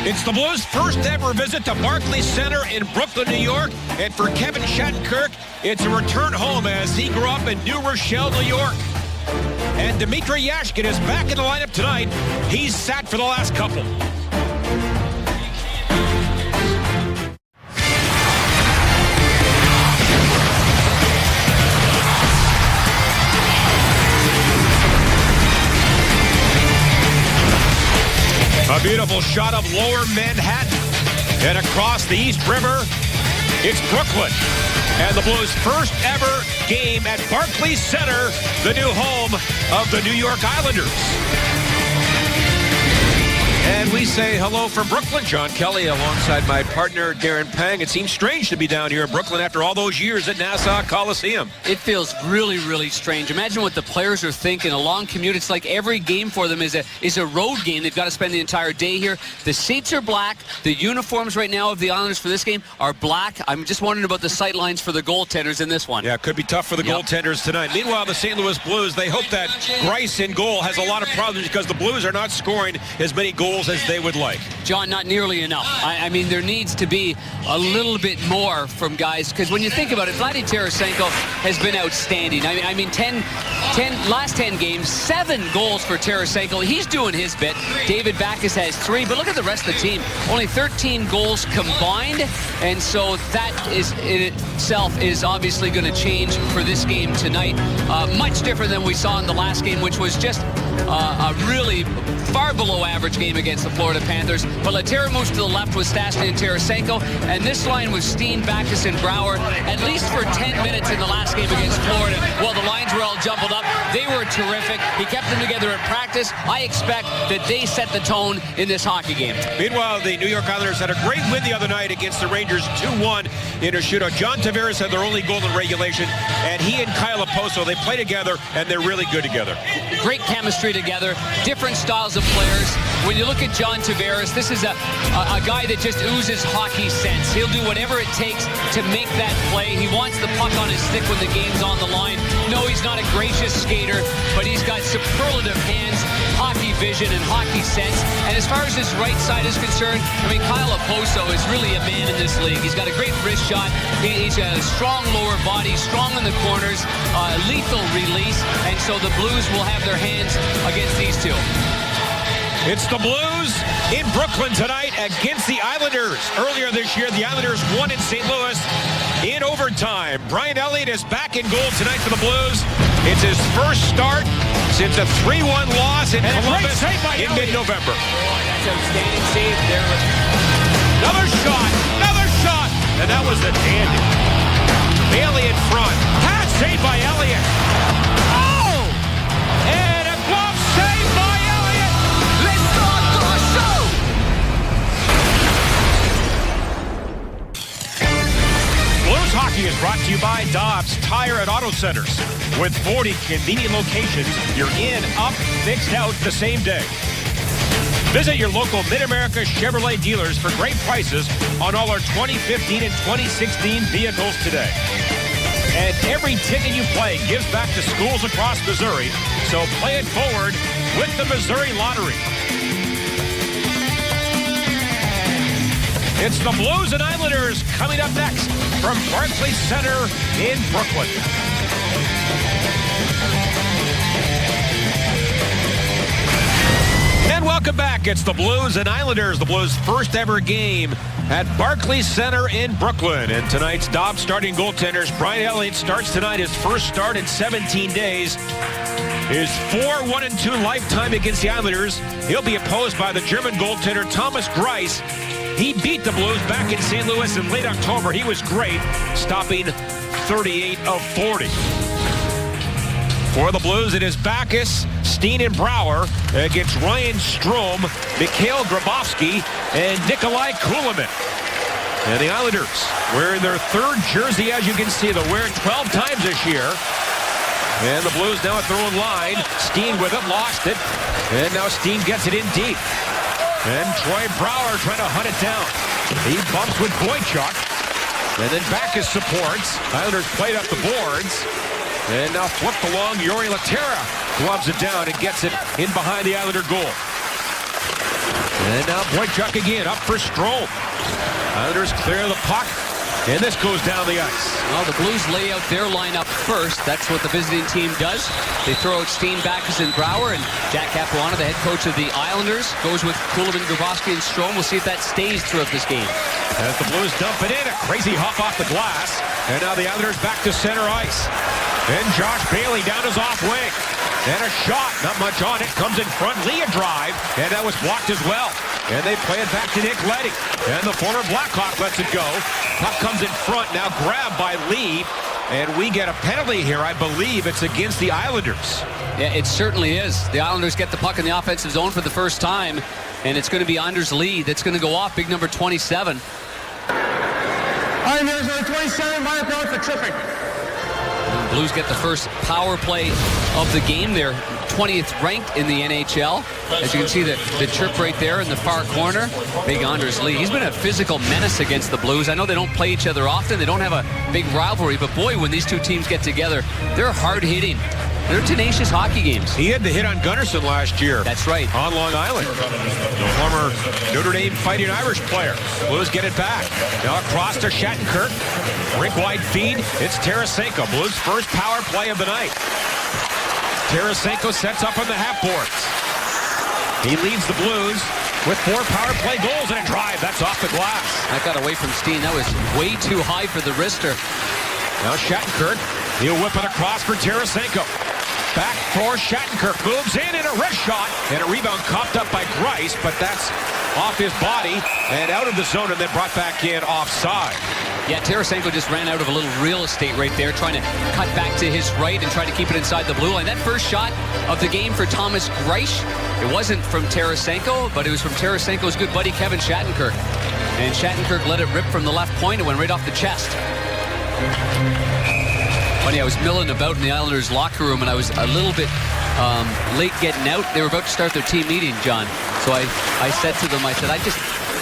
It's the Blues' first ever visit to Barclays Center in Brooklyn, New York. And for Kevin Shattenkirk, it's a return home as he grew up in New Rochelle, New York. And Dmitry Yashkin is back in the lineup tonight. He's sat for the last couple. A beautiful shot of lower Manhattan. And across the East River, it's Brooklyn. And the Blues' first ever game at Barclays Center, the new home of the New York Islanders. And we say hello from Brooklyn. John Kelly alongside my partner, Darren Pang. It seems strange to be down here in Brooklyn after all those years at Nassau Coliseum. It feels really, really strange. Imagine what the players are thinking. A long commute. It's like every game for them is a road game. They've got to spend the entire day here. The seats are black. The uniforms right now of the Islanders for this game are black. I'm just wondering about the sight lines for the goaltenders in this one. Yeah, it could be tough for the goaltenders tonight. Meanwhile, the St. Louis Blues, they hope that Greiss in goal has a lot of problems because the Blues are not scoring as many goals as they would like. John, not nearly enough. I mean, there needs to be a little bit more from guys, because when you think about it, Vladimir Tarasenko has been outstanding. I mean, last 10 games, 7 goals for Tarasenko. He's doing his bit. David Backes has 3, but look at the rest of the team. Only 13 goals combined, and so that is in itself is obviously going to change for this game tonight. Much different than we saw in the last game, which was just a really far below average game against the Florida Panthers. But Laterra moves to the left with Stastny and Tarasenko, and this line was Steen, Backes, and Brouwer, at least for 10 minutes in the last game against Florida. Well, the lines were all jumbled up. They were terrific. He kept them together in practice. I expect that they set the tone in this hockey game. Meanwhile, the New York Islanders had a great win the other night against the Rangers, 2-1 in a shootout. John Tavares had their only goal in regulation, and he and Kyle Oposo, they play together, and they're really good together. Great chemistry together, different styles of players. When you look at John Tavares, this is a guy that just oozes hockey sense. He'll do whatever it takes to make that play. He wants the puck on his stick when the game's on the line. No, he's not a gracious skater, but he's got superlative hands, hockey vision, and hockey sense. And as far as his right side is concerned, I mean, Kyle Oposo is really a man in this league. He's got a great wrist shot. He's got a strong lower body, strong in the corners, lethal release, and so the Blues will have their hands against these two. It's the Blues in Brooklyn tonight against the Islanders. Earlier this year, the Islanders won in St. Louis in overtime. Brian Elliott is back in goal tonight for the Blues. It's his first start since a 3-1 loss in Columbus in mid-November. That's outstanding save there. Another shot, and that was the dandy. Bailey in front. Pass saved by Elliott. Oh! And a glove save by Elliott. Let's start the show! Blues Hockey is brought to you by Dobbs Tire and Auto Centers. With 40 convenient locations, you're in, up, fixed out the same day. Visit your local Mid-America Chevrolet dealers for great prices on all our 2015 and 2016 vehicles today. And every ticket you play gives back to schools across Missouri, so play it forward with the Missouri Lottery. It's the Blues and Islanders coming up next from Barclays Center in Brooklyn. And welcome back. It's the Blues and Islanders, the Blues' first ever game at Barclays Center in Brooklyn. And tonight's Dobbs starting goaltenders. Brian Elliott starts tonight, his first start in 17 days. His 4-1-2 lifetime against the Islanders. He'll be opposed by the German goaltender Thomas Greiss. He beat the Blues back in St. Louis in late October. He was great, stopping 38 of 40. For the Blues, it is Backes, Steen, and Brouwer against Ryan Strome, Mikhail Grabovski, and Nikolai Kulemin. And the Islanders wearing their third jersey, as you can see. They'll wear it 12 times this year. And the Blues now at their own line. Steen with it, lost it. And now Steen gets it in deep. And Troy Brouwer trying to hunt it down. He bumps with Boychuk. And then Backes supports. Islanders played up the boards. And now flipped along, Yuri Laterra gloves it down and gets it in behind the Islander goal. And now Boychuk again, up for Strome. Islanders clear the puck, and this goes down the ice. Well, the Blues lay out their lineup first. That's what the visiting team does. They throw out Steen, Backes, and Brouwer, and Jack Capuano, the head coach of the Islanders, goes with Kulemin, Grabowski, and Strome. We'll see if that stays throughout this game. As the Blues dump it in, a crazy hop off the glass, and now the Islanders back to center ice. And Josh Bailey down his off wing. And a shot, not much on it, comes in front. Lee a drive, and that was blocked as well. And they play it back to Nick Leddy. And the former Blackhawk lets it go. Puck comes in front, now grabbed by Lee. And we get a penalty here. I believe it's against the Islanders. Yeah, it certainly is. The Islanders get the puck in the offensive zone for the first time. And it's going to be Anders Lee that's going to go off, big number 27. Islanders number 27, minor penalty for tripping. The Blues get the first power play of the game. They're 20th ranked in the NHL. As you can see, the chirp right there in the far corner. Big Anders Lee. He's been a physical menace against the Blues. I know they don't play each other often. They don't have a big rivalry. But boy, when these two teams get together, they're hard-hitting. They're tenacious hockey games. He had the hit on Gunnarsson last year. That's right. On Long Island. The former Notre Dame Fighting Irish player. Blues get it back. Now across to Shattenkirk. Rink-wide feed. It's Tarasenko. Blues' first power play of the night. Tarasenko sets up on the half boards. He leads the Blues with 4 power play goals and a drive. That's off the glass. That got away from Steen. That was way too high for the wrister. Now Shattenkirk. He'll whip it across for Tarasenko. Back for Shattenkirk. Moves in and a wrist shot. And a rebound copped up by Grice, but that's off his body and out of the zone and then brought back in offside. Yeah, Tarasenko just ran out of a little real estate right there, trying to cut back to his right and try to keep it inside the blue line. That first shot of the game for Thomas Grice, it wasn't from Tarasenko, but it was from Tarasenko's good buddy Kevin Shattenkirk. And Shattenkirk let it rip from the left point. It went right off the chest. Funny, I was milling about in the Islanders locker room, and I was a little bit late getting out. They were about to start their team meeting, John. So I said to them, I said,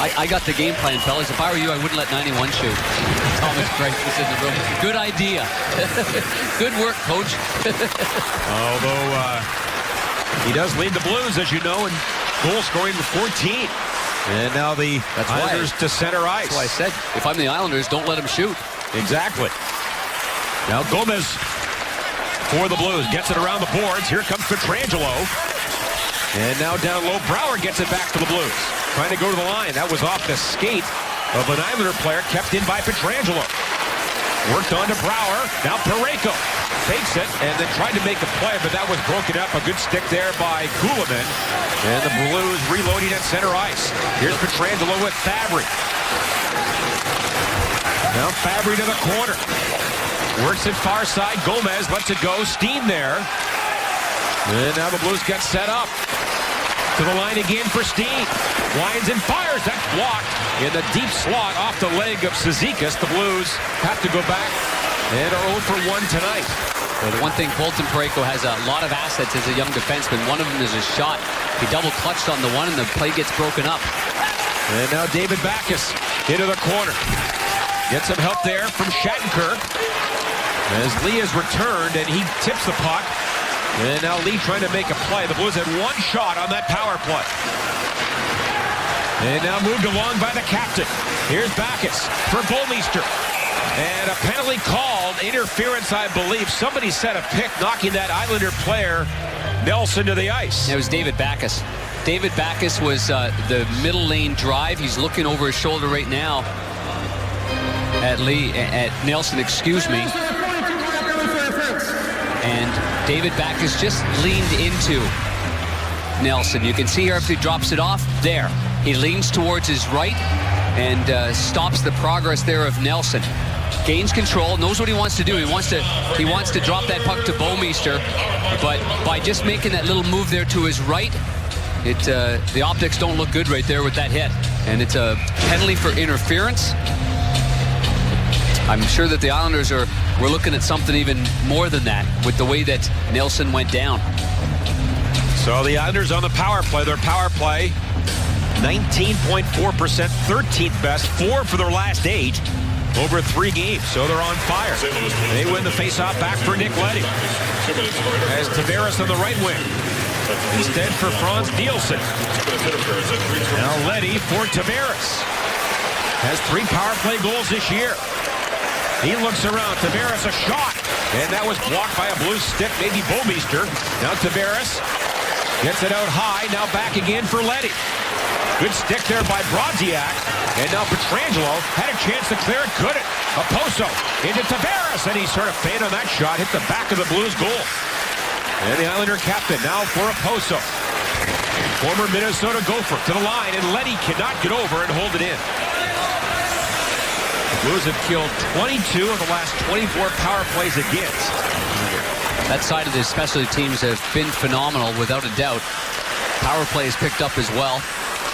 I got the game plan, fellas. If I were you, I wouldn't let 91 shoot. Thomas Grice was in the room. Good idea. Good work, coach. Although he does lead the Blues, as you know, in goal scoring with 14. And now the Islanders to center ice. That's why I said, if I'm the Islanders, don't let them shoot. Exactly. Now Gomez for the Blues. Gets it around the boards. Here comes Pietrangelo. And now down low, Brouwer gets it back to the Blues. Trying to go to the line. That was off the skate of an Islander player, kept in by Pietrangelo. Worked on to Brouwer. Now Parayko fakes it and then tried to make a play, but that was broken up. A good stick there by Kulemin. And the Blues reloading at center ice. Here's Pietrangelo with Fabry. Now Fabry to the corner. Works it far side. Gomez lets it go. Steen there. And now the Blues get set up. To the line again for Steen. Winds and fires. That's blocked in the deep slot off the leg of Cizikas. The Blues have to go back and are 0 for 1 tonight. Well, the one thing, Colton Parayko has a lot of assets as a young defenseman. One of them is a shot. He double clutched on the one and the play gets broken up. And now David Backes into the corner. Gets some help there from Shattenkirk. As Lee is returned and he tips the puck. And now Lee trying to make a play. The Blues had 1 shot on that power play. And now moved along by the captain. Here's Backes for Bolmeister. And a penalty called. Interference, I believe. Somebody set a pick, knocking that Islander player, Nelson, to the ice. It was David Backes. David Backes was the middle lane drive. He's looking over his shoulder right now at Nelson, excuse me. And David Backes just leaned into Nelson. You can see here if he drops it off, there. He leans towards his right and stops the progress there of Nelson. Gains control, knows what he wants to do. He wants to drop that puck to Bolmeister, but by just making that little move there to his right, the optics don't look good right there with that hit. And it's a penalty for interference. I'm sure that the Islanders were looking at something even more than that with the way that Nelson went down. So the Islanders on the power play. Their power play, 19.4%, 13th best, 4 for their last 8 over 3 games. So they're on fire. They win the faceoff back for Nick Leddy. As Tavares on the right wing. instead for Franz Nielsen. Now Leddy for Tavares. Has 3 power play goals this year. He looks around. Tavares a shot. And that was blocked by a blue stick, maybe Bomeister. Now Tavares gets it out high. Now back again for Leddy. Good stick there by Brodziak. And now Pietrangelo had a chance to clear it. Couldn't. Oposo into Tavares. And he sort of failed on that shot. Hit the back of the Blues goal. And the Islander captain now for Oposo. Former Minnesota Gopher to the line. And Leddy cannot get over and hold it in. The Blues have killed 22 of the last 24 power plays against. That side of the specialty teams have been phenomenal, without a doubt. Power play has picked up as well.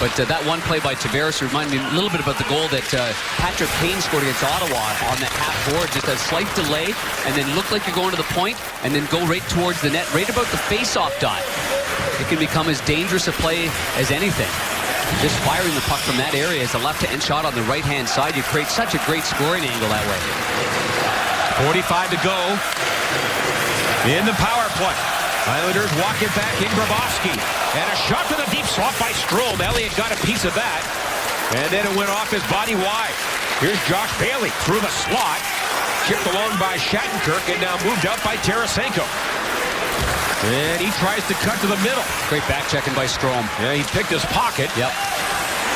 But that one play by Tavares reminded me a little bit about the goal that Patrick Kane scored against Ottawa on that half board. Just a slight delay, and then look like you're going to the point, and then go right towards the net, right about the face-off dot. It can become as dangerous a play as anything. Just firing the puck from that area as a left-hand shot on the right-hand side, you create such a great scoring angle that way. 45 to go in the power play. Islanders walk it back in Grabowski. And a shot to the deep slot by Strome. Elliott got a piece of that. And then it went off his body wide. Here's Josh Bailey through the slot. Chipped along by Shattenkirk and now moved out by Tarasenko. And he tries to cut to the middle. Great back checking by Strome. Yeah, he picked his pocket. Yep.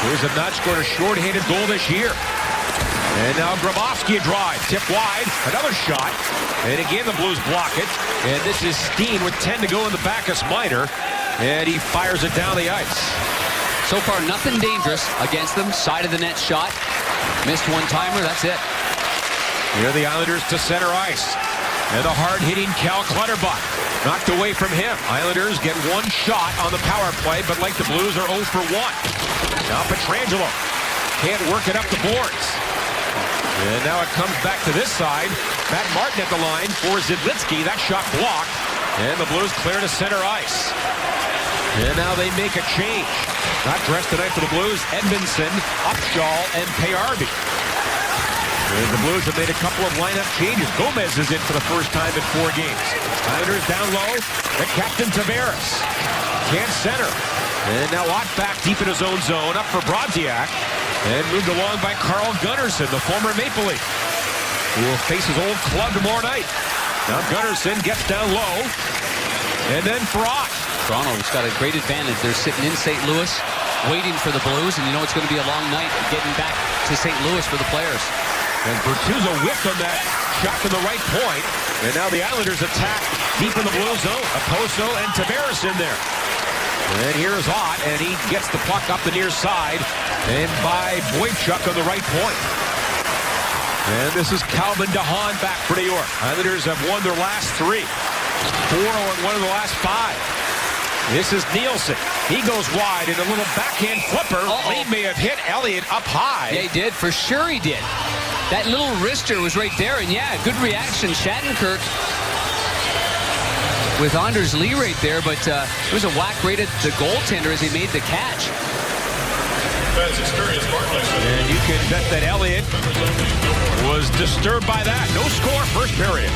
Here's a not scored a short-handed goal this year. And now Grabowski a drive. Tip wide. Another shot. And again the Blues block it. And this is Steen with 10 to go in the Bacchus Minor. And he fires it down the ice. So far, nothing dangerous against them. Side of the net shot. Missed one-timer. That's it. Here are the Islanders to center ice. And the hard-hitting Cal Clutterbuck. Knocked away from him. Islanders get one shot on the power play, but like the Blues are 0 for 1. Now Pietrangelo can't work it up the boards. And now it comes back to this side. Matt Martin at the line for Zidlitsky. That shot blocked. And the Blues clear to center ice. And now they make a change. Not dressed tonight for the Blues. Edmondson, Upshaw, and Payarby. And the Blues have made a couple of lineup changes. Gomez is in for the first time in 4 games. Islanders down low. The captain Tavares. Can't center. And now Ott back deep in his own zone. Up for Brodziak. And moved along by Carl Gunnarsson, the former Maple Leaf, who will face his old club tomorrow night. Now Gunnarsson gets down low. And then for Ott. Toronto's got a great advantage. They're sitting in St. Louis waiting for the Blues, and you know it's going to be a long night getting back to St. Louis for the players. And Bertuzzo whiffed on that shot to the right point. And now the Islanders attack deep in the Blue zone. Oposo and Tavares in there. And here's Ott, and he gets the puck up the near side. And by Boychuk on the right point. And this is Calvin DeHaan back for New York. Islanders have won their last 3. 4 and 1 of the last 5. This is Nielsen. He goes wide in a little backhand flipper. He may have hit Elliott up high. Yeah, he did. For sure he did. That little wrister was right there. And yeah, good reaction. Shattenkirk with Anders Lee right there. But it was a whack right at the goaltender as he made the catch. And you can bet that Elliott was disturbed by that. No score first period.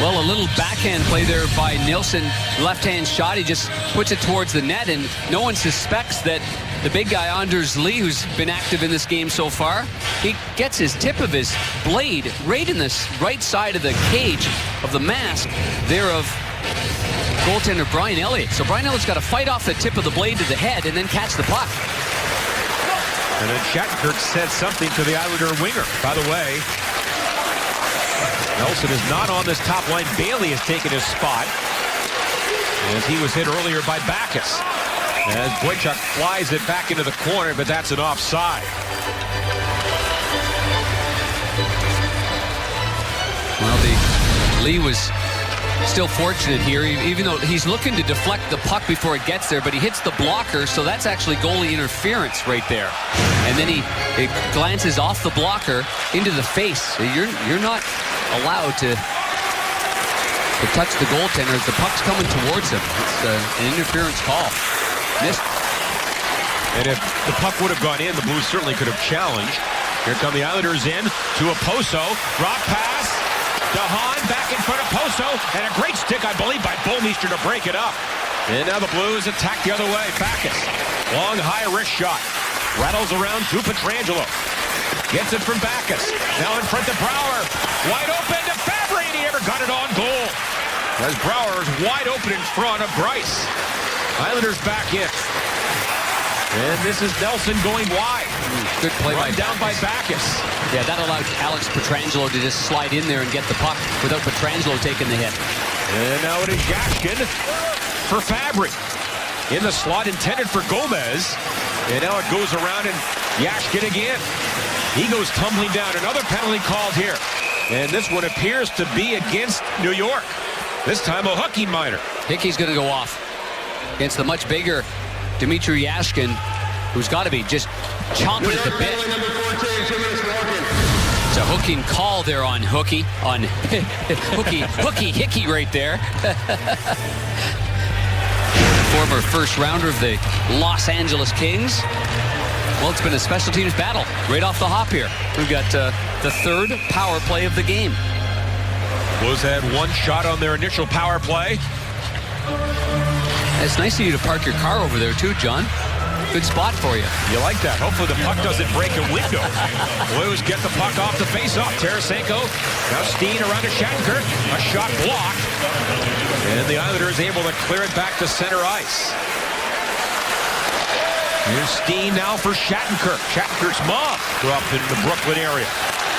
Well, a little backhand play there by Nielsen. Left-hand shot. He just puts it towards the net, and no one suspects that the big guy, Anders Lee, who's been active in this game so far, he gets his tip of his blade right in the right side of the cage of the mask there of goaltender Brian Elliott. So Brian Elliott's got to fight off the tip of the blade to the head and then catch the puck. And then Shattenkirk said something to the Islander winger. By the way, Nelson is not on this top line. Bailey has taken his spot as he was hit earlier by Bacchus. As Boychuk flies it back into the corner, but that's an offside. Well, Lee was still fortunate here, even though he's looking to deflect the puck before it gets there, but he hits the blocker, so that's actually goalie interference right there. And then he glances off the blocker into the face. So you're not allowed to touch the goaltender as the puck's coming towards him. It's an interference call. Missed. And if the puck would have gone in, the Blues certainly could have challenged. Here come the Islanders in to Oposo. Drop pass. DeHaan back in front of Poso. And a great stick, I believe, by Bomeister to break it up. And now the Blues attack the other way. Backus. Long, high wrist shot. Rattles around to Pietrangelo. Gets it from Backus. Now in front to Brouwer. Wide open to Fabry, and he never got it on goal. As Brouwer is wide open in front of Greiss. Islanders back in. And this is Nelson going wide. Good play by down by Backus. Yeah, that allowed Alex Pietrangelo to just slide in there and get the puck without Pietrangelo taking the hit. And now it is Yashkin for Fabry. In the slot intended for Gomez. And now it goes around and Yashkin again. He goes tumbling down. Another penalty called here. And this one appears to be against New York. This time a hooking minor. Hickey's going to go off against the much bigger Dmitry Yashkin, who's got to be just chomping at the bit. It's a hooking call there on Hickey right there. Former first rounder of the Los Angeles Kings. Well, it's been a special teams battle right off the hop here. We've got the third power play of the game. Blues had one shot on their initial power play. It's nice of you to park your car over there too, John. Good spot for you. You like that? Hopefully the puck doesn't break a window. Blues get the puck off the face-off. Tarasenko. Now Steen around to Shattenkirk. A shot blocked. And the Islanders able to clear it back to center ice. Here's Steen now for Shattenkirk. Shattenkirk's mom grew up in the Brooklyn area,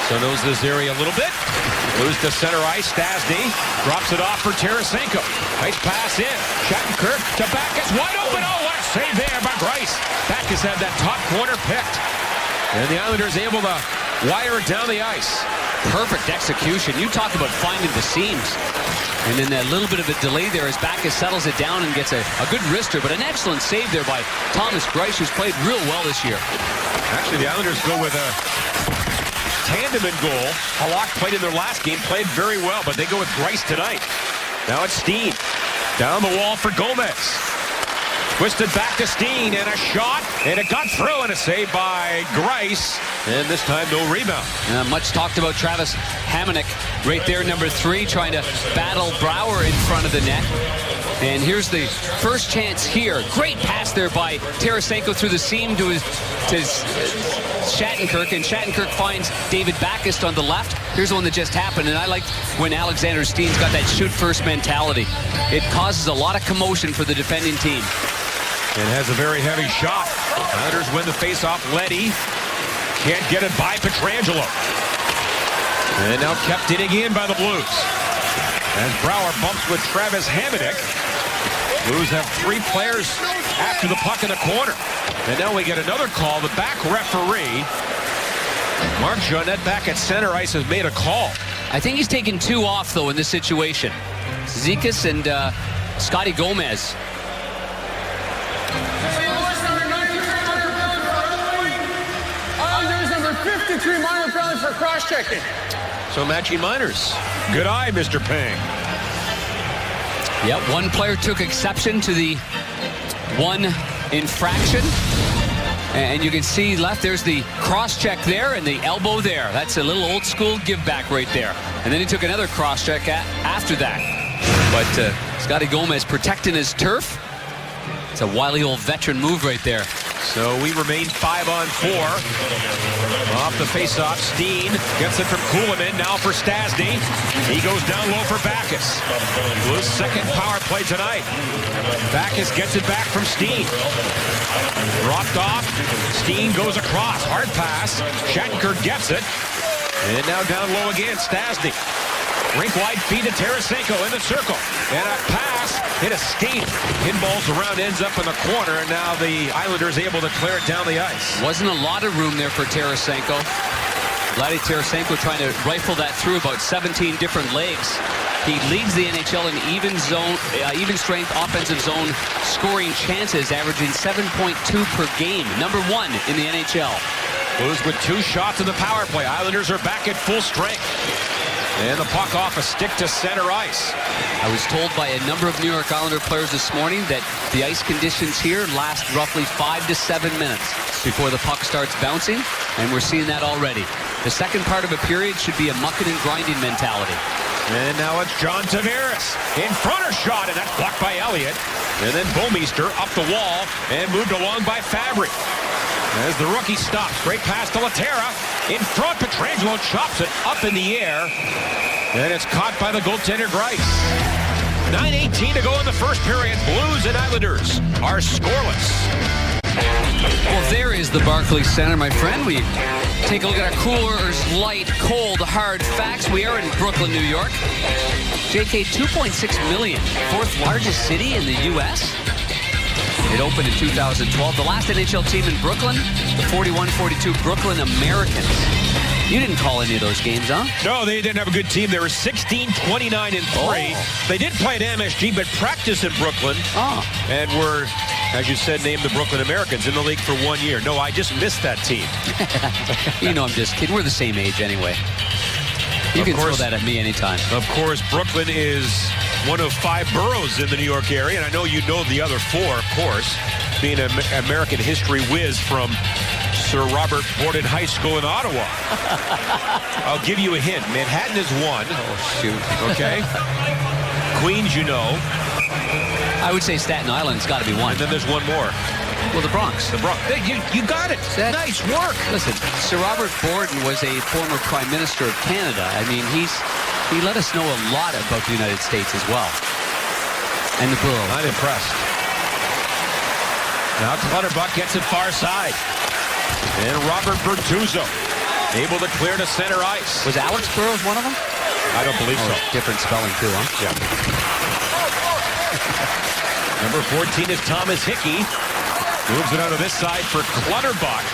so knows this area a little bit. Moves to center ice. Stastny drops it off for Tarasenko. Nice pass in. Shattenkirk to Backus. Wide open. Oh, what a save there by Greiss. Backus had that top corner picked. And the Islanders able to wire it down the ice. Perfect execution. You talk about finding the seams. And then that little bit of a delay there as Backus settles it down and gets a good wrister, but an excellent save there by Thomas Greiss, who's played real well this year. Actually, the Islanders go with a tandem in goal. Halak played in their last game, played very well, but they go with Greiss tonight. Now it's Steen. Down the wall for Gomez. Twisted back to Steen, and a shot, and it got through, and a save by Greiss. And this time, no rebound. Much talked about Travis Hamonic right there, number 3, trying to battle Brouwer in front of the net. And here's the first chance here. Great pass there by Tarasenko through the seam to Shattenkirk, and Shattenkirk finds David Backus on the left. Here's one that just happened, and I liked when Alexander Steen's got that shoot-first mentality. It causes a lot of commotion for the defending team. And has a very heavy shot. Islanders win the face-off. Leddy can't get it by Pietrangelo. And now kept in again by the Blues. As Brouwer bumps with Travis Hamonic. Blues have 3 players after the puck in the corner. And now we get another call. The back referee, Mark Jeanette, back at center ice, has made a call. I think he's taken 2 off, though, in this situation. Zekas and Scotty Gomez. Islanders number 53 minor penalty for cross-checking. So matching minors. Good eye, Mr. Pang. Yep, one player took exception to the one infraction. And you can see left, there's the cross-check there and the elbow there. That's a little old-school give-back right there. And then he took another cross-check after that. But Scotty Gomez protecting his turf. It's a wily old veteran move right there. So we remain 5-on-4. Off the face-off, Steen gets it from Kuhlman. Now for Stastny. He goes down low for Backus. Blues' second power play tonight. Backus gets it back from Steen. Dropped off. Steen goes across. Hard pass. Shattenkirk gets it. And now down low again, Stastny. Rink-wide feed to Tarasenko in the circle. And a pass hit a skate. Pinballs around, ends up in the corner, and now the Islanders able to clear it down the ice. Wasn't a lot of room there for Tarasenko. Vladdy Tarasenko trying to rifle that through about 17 different legs. He leads the NHL in even strength offensive zone scoring chances, averaging 7.2 per game. Number 1 in the NHL. Blues with 2 shots in the power play. Islanders are back at full strength. And the puck off a stick to center ice. I was told by a number of New York Islander players this morning that the ice conditions here last roughly 5 to 7 minutes before the puck starts bouncing, and we're seeing that already. The second part of a period should be a mucking and grinding mentality. And now it's John Tavares. In front of shot, and that's blocked by Elliott. And then Bomeister up the wall and moved along by Fabry. As the rookie stops, great pass to Laterra. In front, Pietrangelo chops it up in the air. And it's caught by the goaltender, Grice. 9:18 to go in the first period. Blues and Islanders are scoreless. Well, there is the Barclays Center, my friend. We take a look at our Coors Light, cold, hard facts. We are in Brooklyn, New York. JK, 2.6 million, fourth largest city in the U.S. It opened in 2012. The last NHL team in Brooklyn, the 41-42 Brooklyn Americans. You didn't call any of those games, huh? No, they didn't have a good team. They were 16-29-3. Oh. They did play at MSG, but practiced in Brooklyn. Oh. And were, as you said, named the Brooklyn Americans in the league for 1 year. No, I just missed that team. You know I'm just kidding. We're the same age anyway. You can throw that at me anytime. Of course, Brooklyn is one of 5 boroughs in the New York area, and I know you know the other 4, of course, being an American history whiz from Sir Robert Borden High School in Ottawa. I'll give you a hint. Manhattan is 1. Oh, shoot. Okay. Queens, you know. I would say Staten Island's got to be 1. And then there's one more. Well, the Bronx. The Bronx. Hey, you got it. Nice work. Listen, Sir Robert Borden was a former Prime Minister of Canada. I mean, he let us know a lot about the United States as well. And the borough. Not impressed. Now Clutterbuck gets it far side. And Robert Bertuzzo able to clear to center ice. Was Alex Burrows one of them? I don't believe so. Different spelling too, huh? Yeah. Number 14 is Thomas Hickey. Moves it out of this side for Clutterbuck.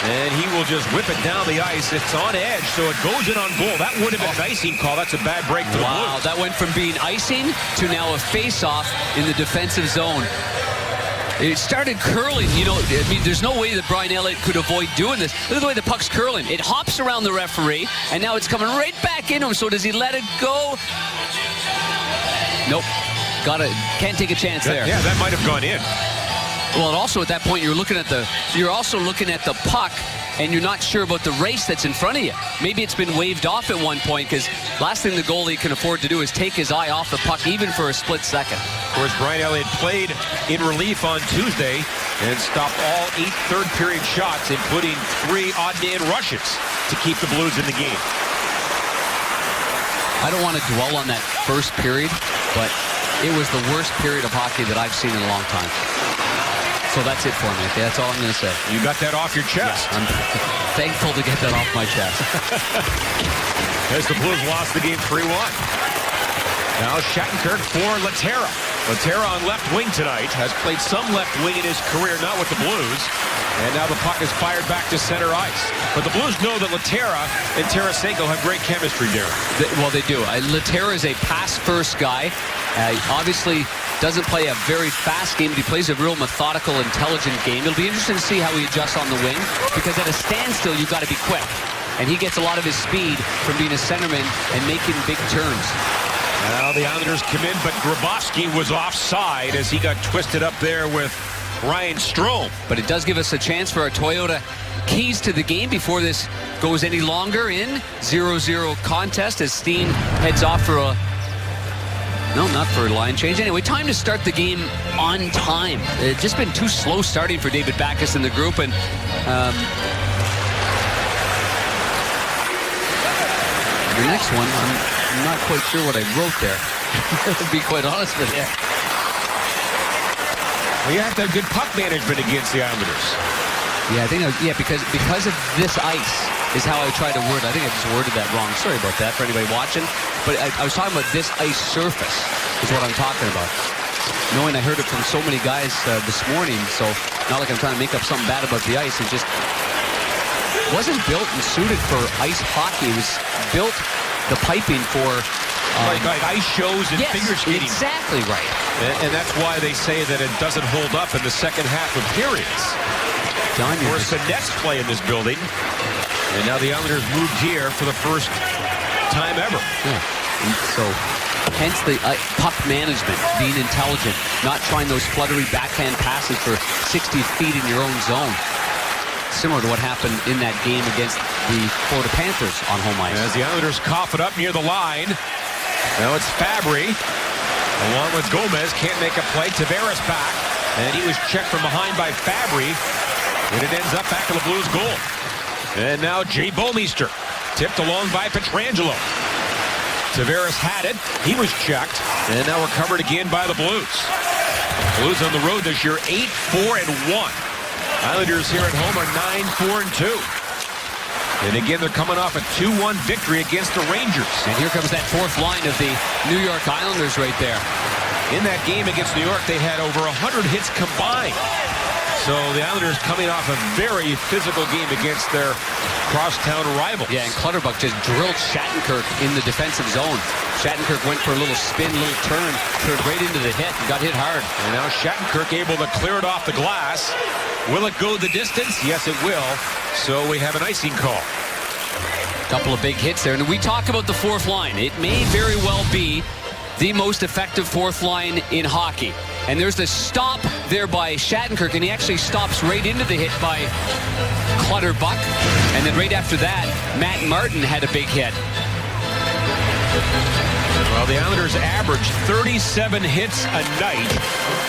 And he will just whip it down the ice. It's on edge, so it goes in on goal. That would have been an icing call. That's a bad break for the Blues. Wow, that went from being icing to now a face-off in the defensive zone. It started curling, you know, I mean, there's no way that Brian Elliott could avoid doing this. Look at the way the puck's curling. It hops around the referee, and now it's coming right back into him. So does he let it go? Nope. Can't take a chance there. Yeah, that might have gone in. Well, and also at that point, you're also looking at the puck, and you're not sure about the race that's in front of you. Maybe it's been waved off at one point, because last thing the goalie can afford to do is take his eye off the puck, even for a split second. Of course, Brian Elliott played in relief on Tuesday and stopped all 8 third-period shots, including 3 odd-man rushes to keep the Blues in the game. I don't want to dwell on that first period, but it was the worst period of hockey that I've seen in a long time. So that's it for me. Okay? That's all I'm going to say. You got that off your chest. Yeah, I'm thankful to get that off my chest. As the Blues lost the game 3-1. Now Shattenkirk for Laterra. Laterra on left wing tonight. Has played some left wing in his career, not with the Blues. And now the puck is fired back to center ice. But the Blues know that Laterra and Tarasenko have great chemistry, Darren. Well, they do. Laterra is a pass-first guy. Obviously doesn't play a very fast game, but he plays a real methodical, intelligent game. It'll be interesting to see how he adjusts on the wing, because at a standstill, you've got to be quick. And he gets a lot of his speed from being a centerman and making big turns. Now the Islanders come in, but Grabowski was offside as he got twisted up there with Ryan Strome. But it does give us a chance for our Toyota keys to the game before this goes any longer in 0-0 contest as Steen heads off for a... No, not for a line change. Anyway, time to start the game on time. It's just been too slow starting for David Backes in the group. And the next one, I'm not quite sure what I wrote there, to be quite honest with you. Well, you have to have good puck management against the Islanders. Yeah, I think, because of this ice is how I tried to word. I think I just worded that wrong. Sorry about that for anybody watching. But I was talking about this ice surface is what I'm talking about. Knowing I heard it from so many guys this morning, so not like I'm trying to make up something bad about the ice. It just wasn't built and suited for ice hockey. It was built, the piping, for... like ice shows and figure skating. Exactly right. And that's why they say that it doesn't hold up in the second half of periods. John, of course, the Nets play in this building. And now the Islanders moved here for the first time ever. Yeah. So, hence the puck management, being intelligent, not trying those fluttery backhand passes for 60 feet in your own zone. Similar to what happened in that game against the Florida Panthers on home ice. As the Islanders cough it up near the line. Now it's Fabry. Along with Gomez, can't make a play. Tavares back, and he was checked from behind by Fabry, and it ends up back to the Blues goal. And now Jay Bouwmeester, tipped along by Pietrangelo. Tavares had it. He was checked, and now recovered again by the Blues. Blues on the road this year, 8-4-1. Islanders here at home are 9-4-2. And again, they're coming off a 2-1 victory against the Rangers. And here comes that fourth line of the New York Islanders right there. In that game against New York, they had over 100 hits combined. So the Islanders coming off a very physical game against their crosstown rival. Yeah, and Clutterbuck just drilled Shattenkirk in the defensive zone. Shattenkirk went for a little spin, little turn, turned right into the hit, and got hit hard. And now Shattenkirk able to clear it off the glass. Will it go the distance? Yes, it will. So we have an icing call. Couple of big hits there. And we talk about the fourth line. It may very well be the most effective fourth line in hockey. And there's this stop there by Shattenkirk, and he actually stops right into the hit by Clutterbuck. And then right after that, Matt Martin had a big hit. Well, the Islanders average 37 hits a night.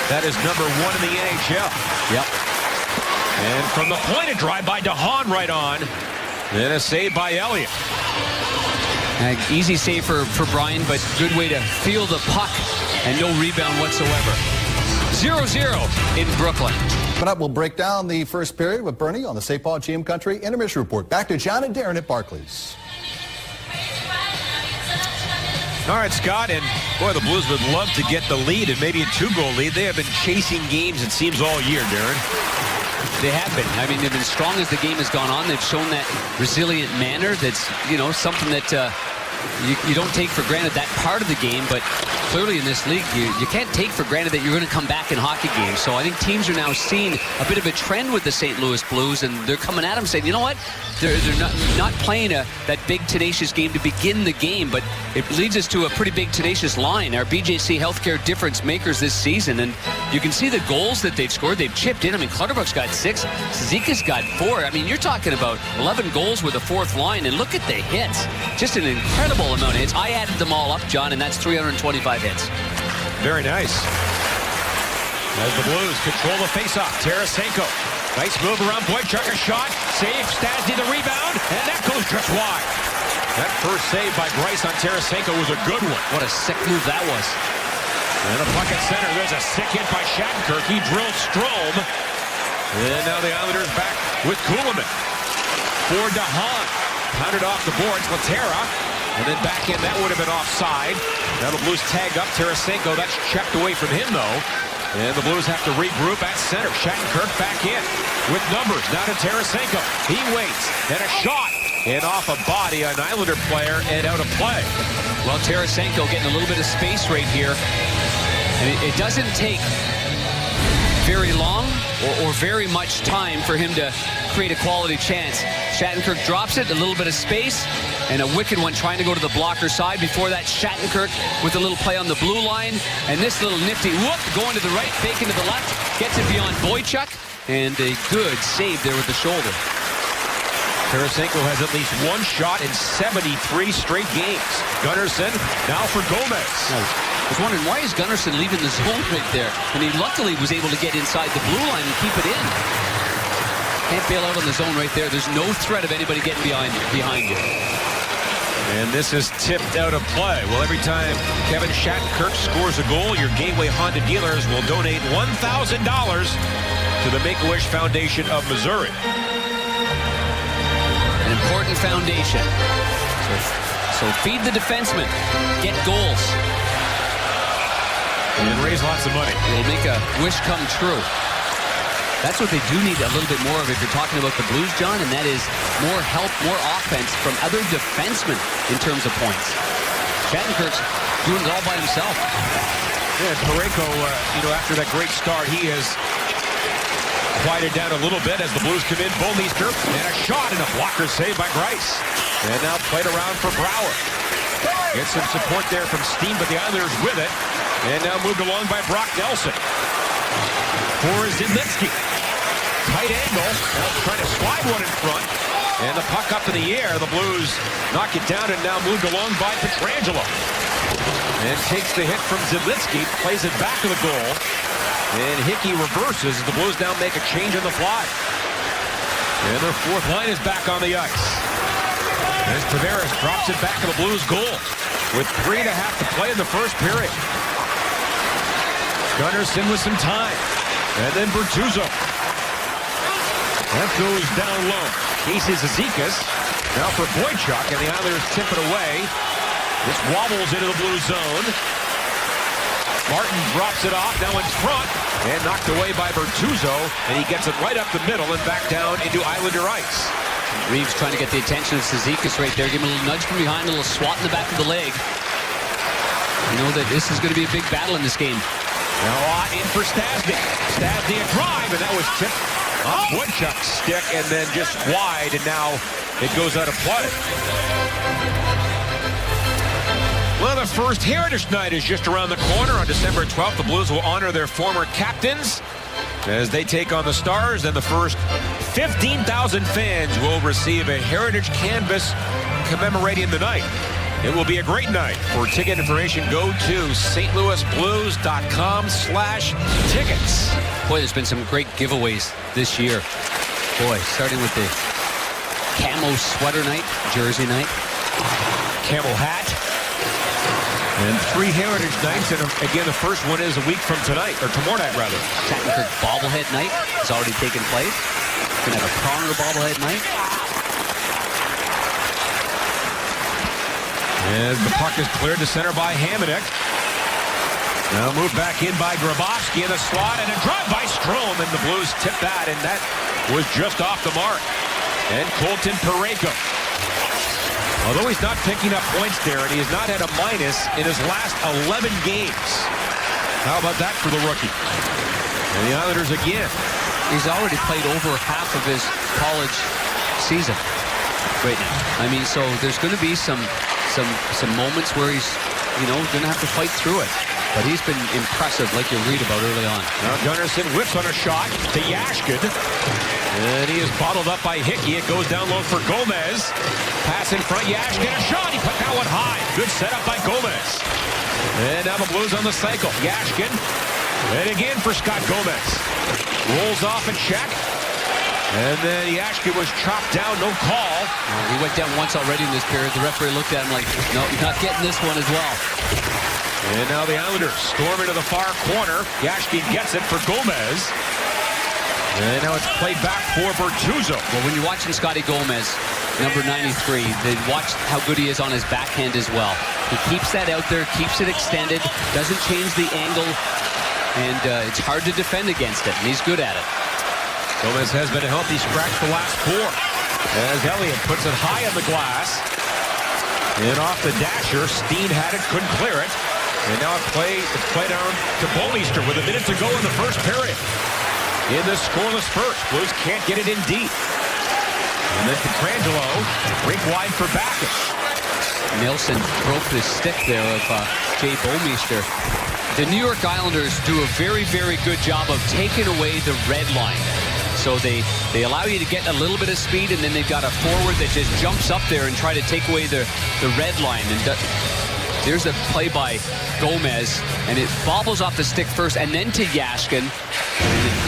That is #1 in the NHL. Yep. And from the point, a drive by DeHaan right on. Then a save by Elliott. Easy save for Brian, but good way to feel the puck and no rebound whatsoever. 0-0 in Brooklyn. Coming up, we'll break down the first period with Bernie on the St. Paul GM Country Intermission Report. Back to John and Darren at Barclays. All right, Scott, and boy, the Blues would love to get the lead and maybe a 2-goal lead. They have been chasing games, it seems, all year, Darren. They have been. I mean, they've been strong as the game has gone on. They've shown that resilient manner that's, something that you don't take for granted, that part of the game. But clearly in this league, you can't take for granted that you're going to come back in hockey games. So I think teams are now seeing a bit of a trend with the St. Louis Blues, and they're coming at them saying, you know what? They're not playing that big, tenacious game to begin the game, but it leads us to a pretty big, tenacious line. Our BJC Healthcare difference makers this season, and you can see the goals that they've scored. They've chipped in. I mean, Clutterbuck's got 6. Zika's got 4. I mean, you're talking about 11 goals with a fourth line, and look at the hits. Just an incredible amount of hits. I added them all up, John, and that's 325 hits. Very nice. As the Blues control the faceoff, Tarasenko. Nice move around Boychuk, a shot. Save, Stastny the rebound, and that goes just wide. That first save by Greiss on Tarasenko was a good one. What a sick move that was. And a puck at center. There's a sick hit by Shattenkirk. He drilled Strome. And now the Islanders back with Kuhlman. For DeHaan. Pounded off the boards. Laterra. And then back in. That would have been offside. Now the Blues tag up Tarasenko. That's checked away from him, though. And the Blues have to regroup at center. Shattenkirk back in with numbers. Now to Tarasenko. He waits. And a shot. And off a body, an Islander player, and out of play. Well, Tarasenko getting a little bit of space right here. And it doesn't take very long or very much time for him to create a quality chance. Shattenkirk drops it, a little bit of space, and a wicked one trying to go to the blocker side. Before that, Shattenkirk with a little play on the blue line. And this little nifty whoop going to the right, faking to the left, gets it beyond Boychuk. And a good save there with the shoulder. Tarasenko has at least one shot in 73 straight games. Gunnarsson now for Gomez. I was wondering, why is Gunnarsson leaving the zone right there? And he luckily was able to get inside the blue line and keep it in. Can't bail out on the zone right there. There's no threat of anybody getting behind you. And this is tipped out of play. Well, every time Kevin Shattenkirk scores a goal, your Gateway Honda dealers will donate $1,000 to the Make-A-Wish Foundation of Missouri. An important foundation. So feed the defensemen. Get goals. And raise lots of money. It'll make a wish come true. That's what they do need a little bit more of if you're talking about the Blues, John, and that is more help, more offense from other defensemen in terms of points. Shattenkirk's doing it all by himself. Yeah, Parayko, after that great start, he has quieted down a little bit as the Blues come in. Bouwmeester, and a shot and a blocker save by Greiss. And now played around for Brouwer. Gets some support there from Steen, but the Islanders with it. And now moved along by Brock Nelson. For Zidlitsky. Tight angle. Now trying to slide one in front. And the puck up in the air. The Blues knock it down and now moved along by Pietrangelo. And takes the hit from Zidlitsky, plays it back to the goal. And Hickey reverses as the Blues now make a change on the fly. And their fourth line is back on the ice. As Tavares drops it back to the Blues goal with 3.5 to play in the first period. Gunnarsson with some time. And then Bertuzzo. That goes down low. Casey Zizekas now for Boychuk, and the Islanders tip it away. This wobbles into the Blue zone. Martin drops it off, now in front, and knocked away by Bertuzzo, and he gets it right up the middle and back down into Islander ice. Reeves trying to get the attention of Zizekas right there. Give him a little nudge from behind, a little swat in the back of the leg. You know that this is going to be a big battle in this game. Now in for Stastny. Stastny a drive, and that was tipped on Boychuk's stick, and then just wide, and now it goes out of play. Well, the first Heritage Night is just around the corner. On December 12th, the Blues will honor their former captains as they take on the Stars. And the first 15,000 fans will receive a Heritage Canvas commemorating the night. It will be a great night. For ticket information, go to stlouisblues.com/tickets. Boy, there's been some great giveaways this year. Boy, starting with the camo sweater night, jersey night, camel hat. And 3 Heritage Nights, and again, the first one is a week from tonight, or tomorrow night, rather. Shattenkirk bobblehead night has already taken place. We're going to have a Pronger bobblehead night. As the puck is cleared to center by Hamonic. Now moved back in by Grabowski in the slot, and a drive by Strome, and the Blues tip that, and that was just off the mark. And Colton Parayko. Although he's not picking up points there, and he has not had a minus in his last 11 games. How about that for the rookie? And the Islanders again. He's already played over half of his college season right now. I mean, so there's going to be some moments where he's, going to have to fight through it. But he's been impressive, like you read about early on. Now Gunnarsson whips on a shot to Yashkin. And he is bottled up by Hickey. It goes down low for Gomez. Pass in front, Yashkin, a shot. He put that one high. Good setup by Gomez. And now the Blues on the cycle. Yashkin. And again for Scott Gomez. Rolls off a check. And then Yashkin was chopped down, no call. He went down once already in this period. The referee looked at him like, no, you're not getting this one as well. And now the Islanders storm into the far corner. Yashkin gets it for Gomez. And now it's played back for Bertuzzo. Well, when you're watching Scotty Gomez, number 93, then watch how good he is on his backhand as well. He keeps that out there, keeps it extended, doesn't change the angle, and it's hard to defend against it, and he's good at it. Gomez has been a healthy scratch the last 4. As Elliott puts it high on the glass. And off the dasher, Steen had it, couldn't clear it. And now it's play down to Bolmeister with a minute to go in the first period. In the scoreless first, Blues can't get it in deep. And then Pietrangelo, break wide for Backus. Nelson broke the stick there of Jay Bolmeister. The New York Islanders do a very, very good job of taking away the red line. So they allow you to get a little bit of speed, and then they've got a forward that just jumps up there and try to take away the red line. And there's a play by Gomez, and it bobbles off the stick first, and then to Yashkin.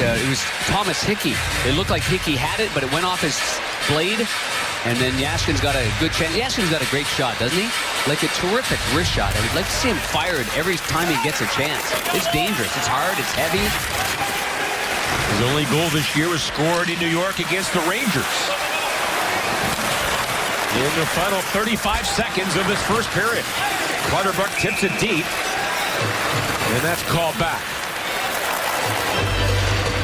And it was Thomas Hickey. It looked like Hickey had it, but it went off his blade. And then Yashkin's got a good chance. Yashkin's got a great shot, doesn't he? Like a terrific wrist shot. I would like to see him fired every time he gets a chance. It's dangerous. It's hard. It's heavy. His only goal this year was scored in New York against the Rangers. In the final 35 seconds of this first period, Clutterbuck tips it deep, and that's called back.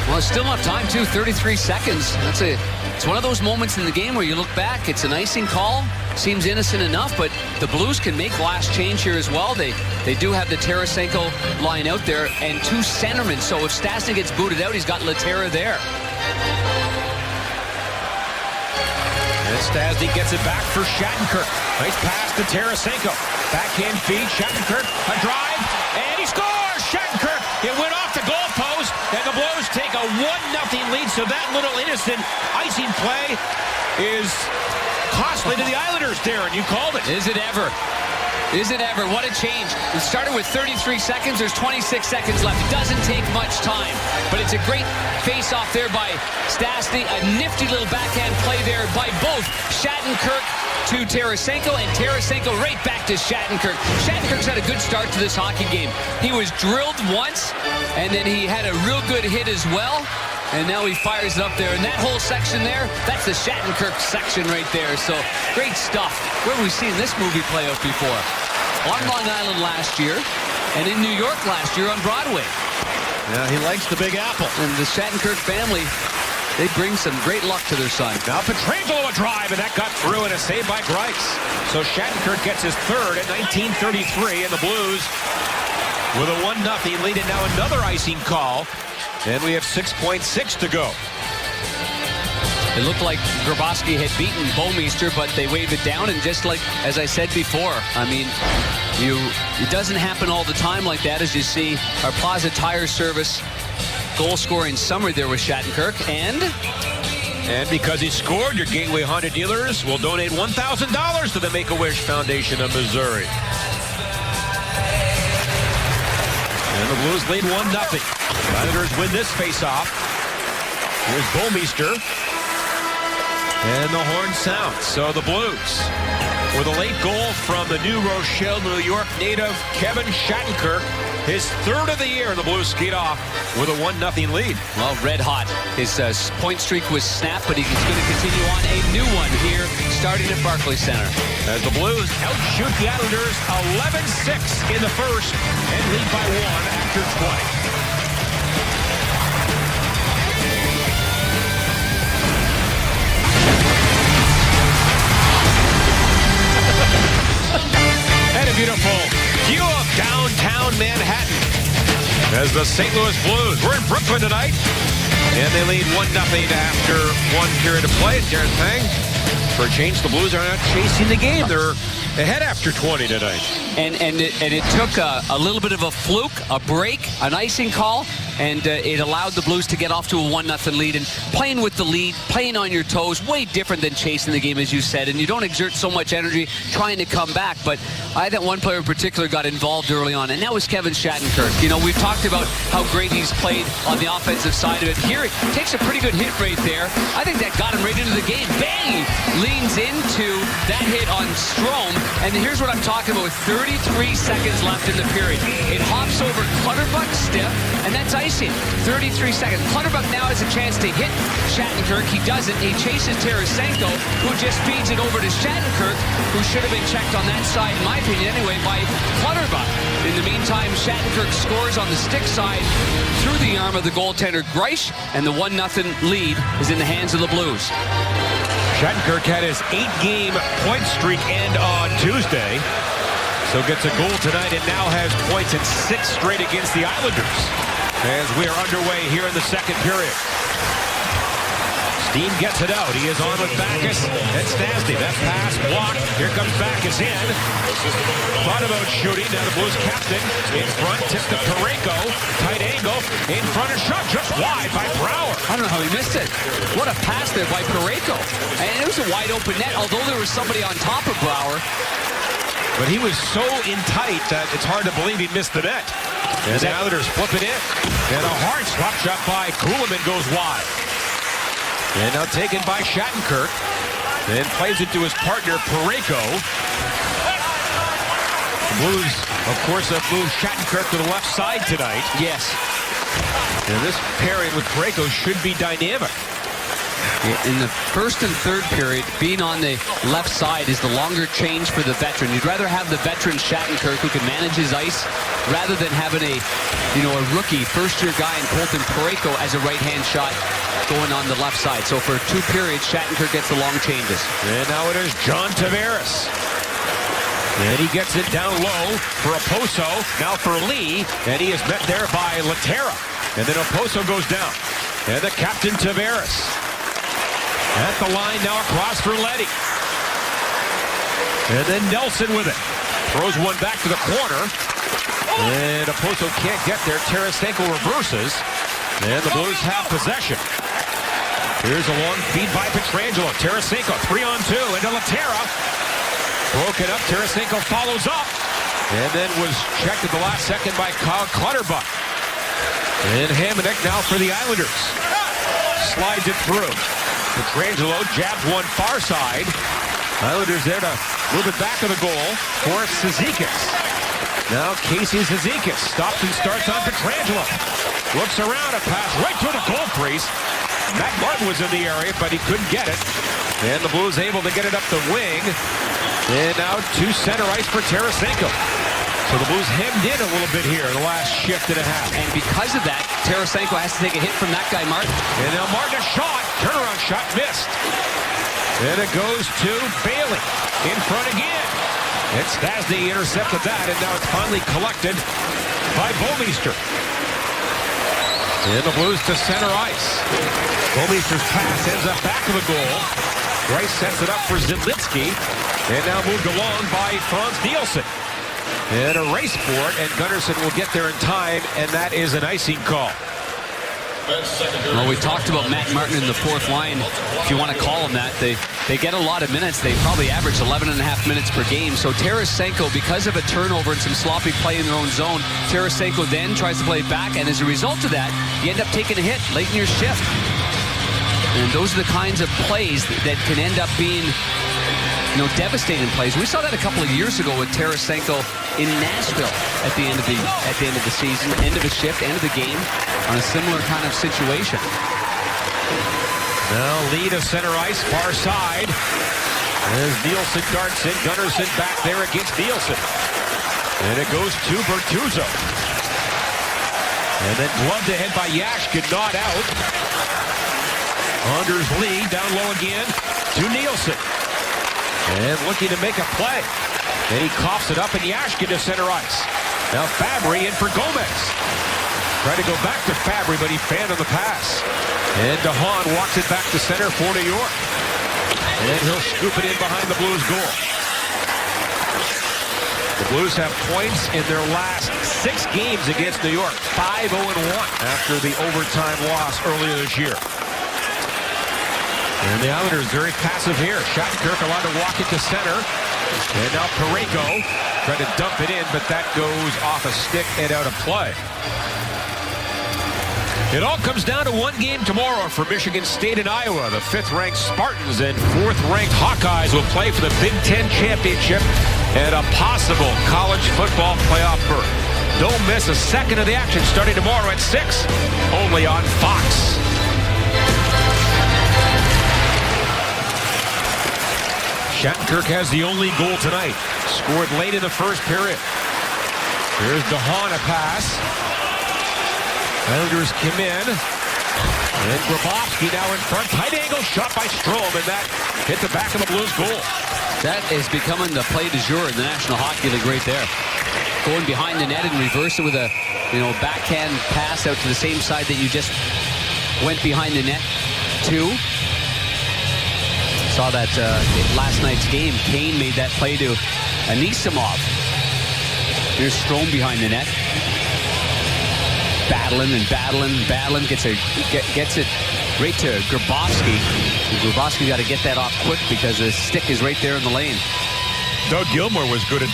Well, it's still enough time, too. 33 seconds. It's one of those moments in the game where you look back. It's an icing call. Seems innocent enough, but the Blues can make last change here as well. They do have the Tarasenko line out there and 2 centermen. So if Stastny gets booted out, he's got Laterra there. And Stastny gets it back for Shattenkirk. Nice pass to Tarasenko. Backhand feed, Shattenkirk, a drive, and he scores! Shattenkirk, it went off the goalpost, and the Blues take a 1-0 lead, so that little innocent icing play is costly to the Islanders, Darren. You called it. Is it ever? Is it ever? What a change. It started with 33 seconds. There's 26 seconds left. It doesn't take much time. But it's a great face-off there by Stastny. A nifty little backhand play there by both Shattenkirk to Tarasenko, and Tarasenko right back to Shattenkirk. Shattenkirk's had a good start to this hockey game. He was drilled once, and then he had a real good hit as well. And now he fires it up there. And that whole section there, that's the Shattenkirk section right there. So great stuff. Where have we seen this movie play out before? On Long Island last year, and in New York last year on Broadway. Yeah, he likes the Big Apple. And the Shattenkirk family, they bring some great luck to their son. Now Pietrangelo a drive, and that got through, and a save by Grice. So Shattenkirk gets his third at 19:33, and the Blues with a 1-0 lead, and now another icing call. And we have 6.6 to go. It looked like Grabowski had beaten Bouwmeester, but they waved it down. And just like, as I said before, I mean, it doesn't happen all the time like that, as you see our Plaza Tire Service goal-scoring summary there with Shattenkirk. And because he scored, your Gateway Honda dealers will donate $1,000 to the Make-A-Wish Foundation of Missouri. And the Blues lead 1-0. Islanders win this face-off. Here's Bouwmeester. And the horn sounds. So the Blues, with a late goal from the New Rochelle, New York native Kevin Shattenkirk, his third of the year, the Blues skate off with a 1-0 lead. Well, red hot. His point streak was snapped, but he's going to continue on a new one here, starting at Barclays Center. As the Blues outshoot the Islanders 11-6 in the first and lead by 1 after 20. And a beautiful view of downtown Manhattan as the St. Louis Blues. We're in Brooklyn tonight, and they lead 1-0 after one period of play. Darren Pang, for a change, the Blues are not chasing the game. They're ahead after 20 tonight. And it took a little bit of a fluke, a break, an icing call, and it allowed the Blues to get off to a 1-0 lead. And playing with the lead, playing on your toes, way different than chasing the game, as you said. And you don't exert so much energy trying to come back. But I thought one player in particular got involved early on, and that was Kevin Shattenkirk. You know, we've talked about how great he's played on the offensive side of it. Here, he takes a pretty good hit right there. I think that got him right into the game. Bang! Leans into that hit on Strome. And here's what I'm talking about with 33 seconds left in the period. It hops over Clutterbuck stiff, and that's icing. 33 seconds. Clutterbuck now has a chance to hit Shattenkirk. He doesn't. He chases Tarasenko, who just feeds it over to Shattenkirk, who should have been checked on that side, in my opinion anyway, by Clutterbuck. In the meantime, Shattenkirk scores on the stick side through the arm of the goaltender Grice, and the 1-0 lead is in the hands of the Blues. Shattenkirk had his 8-game point streak end on Tuesday, so gets a goal tonight and now has points in 6 straight against the Islanders as we are underway here in the second period. Steen gets it out. He is on with Backus and Stastny. That pass blocked. Here comes Backus in. Thought about shooting. Now the Blues captain in front. Tips to Parayko. Tight angle. In front and shot just wide by Brouwer. I don't know how he missed it. What a pass there by Parayko. And it was a wide open net, although there was somebody on top of Brouwer. But he was so in tight that it's hard to believe he missed the net. And the Islanders flip it in. And a hard swap shot by Kuhlman goes wide. And now taken by Shattenkirk. Then plays it to his partner, Parayko. The Blues, of course, have moved Shattenkirk to the left side tonight. Yes. And this pairing with Parayko should be dynamic. In the first and third period, being on the left side is the longer change for the veteran. You'd rather have the veteran Shattenkirk who can manage his ice rather than having a rookie first-year guy in Colton Parayko as a right-hand shot going on the left side. So for 2 periods, Shattenkirk gets the long changes. And now it is John Tavares. And he gets it down low for Oposo. Now for Lee. And he is met there by Laterra. And then Oposo goes down. And the captain Tavares. At the line now across for Leddy. And then Nelson with it. Throws one back to the corner. And Oposo can't get there. Tarasenko reverses. And the Blues have possession. Here's a long feed by Pietrangelo. Tarasenko 3-on-2 into Laterra. Broke Broken up. Tarasenko follows up. And then was checked at the last second by Kyle Clutterbuck. And Hamonic now for the Islanders. Slides it through. Pietrangelo jabs one far side. Islanders there to move it back of the goal for Cizikas. Now Casey Cizikas stops and starts on Pietrangelo. Looks around, a pass right through the goal crease. Matt Martin was in the area, but he couldn't get it. And the Blues able to get it up the wing. And now to center ice for Tarasenko. So the Blues hemmed in a little bit here in the last shift and a half. And because of that, Tarasenko has to take a hit from that guy, Martin. And now Martin a shot. Turnaround shot missed. And it goes to Bailey. In front again. And Stastny intercepted that, and now it's finally collected by Bouwmeester. And the Blues to center ice. Bouwmeester's pass ends up back of the goal. Rice sets it up for Zidlitsky. And now moved along by Franz Nielsen. And a race for it, and Gunnarsson will get there in time, and that is an icing call. Well, we talked about Matt Martin in the fourth line, if you want to call him that. They get a lot of minutes. They probably average 11.5 minutes per game. So Tarasenko, because of a turnover and some sloppy play in their own zone, Tarasenko then tries to play it back, and as a result of that, you end up taking a hit late in your shift. And those are the kinds of plays that can end up being, devastating plays. We saw that a couple of years ago with Tarasenko in Nashville at the end of the season, end of a shift, end of the game, on a similar kind of situation. Now lead of center ice, far side. As Nielsen darts in, Gunnarsson back there against Nielsen. And it goes to Bertuzzo. And then gloved ahead by Yashkin, not out. Anders Lee down low again to Nielsen. And looking to make a play. And he coughs it up, and Yashkin to center ice. Now Fabry in for Gomez. Tried to go back to Fabry, but he fanned on the pass. And DeHaan walks it back to center for New York. And he'll scoop it in behind the Blues goal. The Blues have points in their last 6 games against New York. 5-0-1 after the overtime loss earlier this year. And the Islanders very passive here. Shattenkirk allowed to walk it to center. And now Parayko tried to dump it in, but that goes off a stick and out of play. It all comes down to one game tomorrow for Michigan State and Iowa. The 5th-ranked Spartans and 4th-ranked Hawkeyes will play for the Big Ten Championship and a possible college football playoff berth. Don't miss a second of the action starting tomorrow at 6, only on Fox. Shattenkirk has the only goal tonight. Scored late in the first period. Here's DeHaan a pass. Islanders come in. And Grabowski now in front. Tight angle shot by Strome, and that hit the back of the Blues goal. That is becoming the play du jour in the National Hockey League right there. Going behind the net and reverse it with a backhand pass out to the same side that you just went behind the net to. Saw that last night's game. Kane made that play to Anisimov. Here's Strome behind the net. Battling. Gets it right to Grabowski. And Grabowski got to get that off quick because the stick is right there in the lane. Doug Gilmour was good at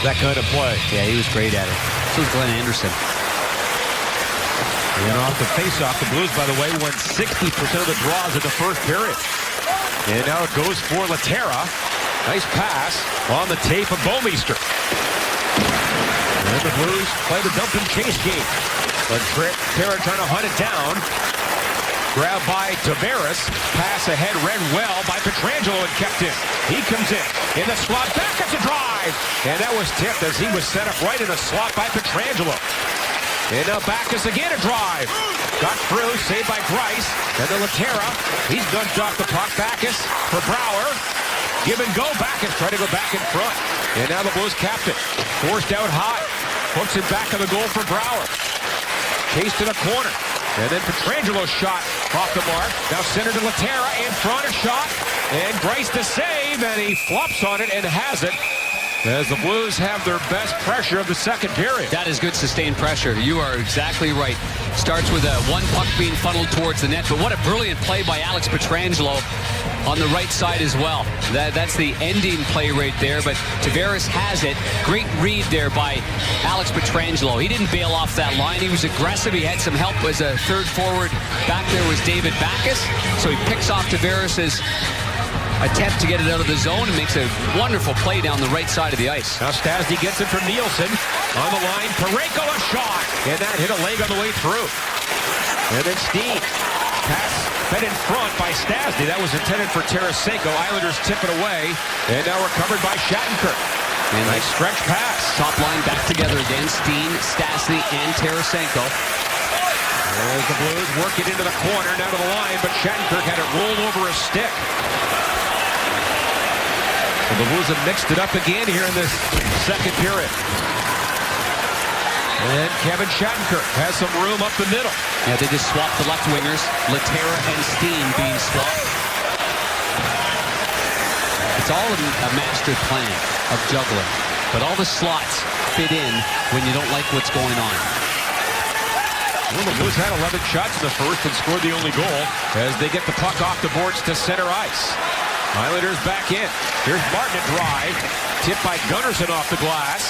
that kind of play. Yeah, he was great at it. So was Glenn Anderson. And off the face-off, the Blues, by the way, won 60% of the draws in the first period. And now it goes for Laterra. Nice pass on the tape of Bouwmeester. And the Blues play the dump and chase game. But Laterra trying to hunt it down. Grabbed by Tavares. Pass ahead read well by Pietrangelo and kept in. He comes in the slot. Back at the drive. And that was tipped as he was set up right in the slot by Pietrangelo. And now Backus again a drive. Got through, saved by Grice. And then Laterra, he's nudged off the puck. Backus for Brouwer. Give and go. Backus trying to go back in front. And now the Blues captain. Forced out high. Hooks it back on the goal for Brouwer. Chased to the corner. And then Pietrangelo shot off the mark. Now center to Laterra. In front a shot. And Grice to save. And he flops on it and has it. As the Blues have their best pressure of the second period. That is good sustained pressure. You are exactly right. Starts with one puck being funneled towards the net, but what a brilliant play by Alex Pietrangelo. on the right side as well. That's the ending play right there, but Tavares has it. Great read there by Alex Pietrangelo. He didn't bail off that line. He was aggressive. He had some help as a third forward. Back there was David Backes, so he picks off Tavares' attempt to get it out of the zone and makes a wonderful play down the right side of the ice. Now Stastny gets it from Nielsen. On the line, Parayko a shot. And that hit a leg on the way through. And then Steen. Pass fed in front by Stastny. That was intended for Tarasenko. Islanders tip it away. And now recovered by Shattenkirk. And nice stretch pass. Top line back together again. Steen, Stastny, and Tarasenko. As the Blues work it into the corner, now to the line, but Shattenkirk had it rolled over a stick. And the Blues have mixed it up again here in this second period. And Kevin Shattenkirk has some room up the middle. Yeah, they just swapped the left wingers. Laterra and Steen being swapped. It's all a master plan of juggling. But all the slots fit in when you don't like what's going on. Well, the Blues had 11 shots in the first and scored the only goal as they get the puck off the boards to center ice. Islanders back in. Here's Martin at drive. Tipped by Gunnarsson off the glass.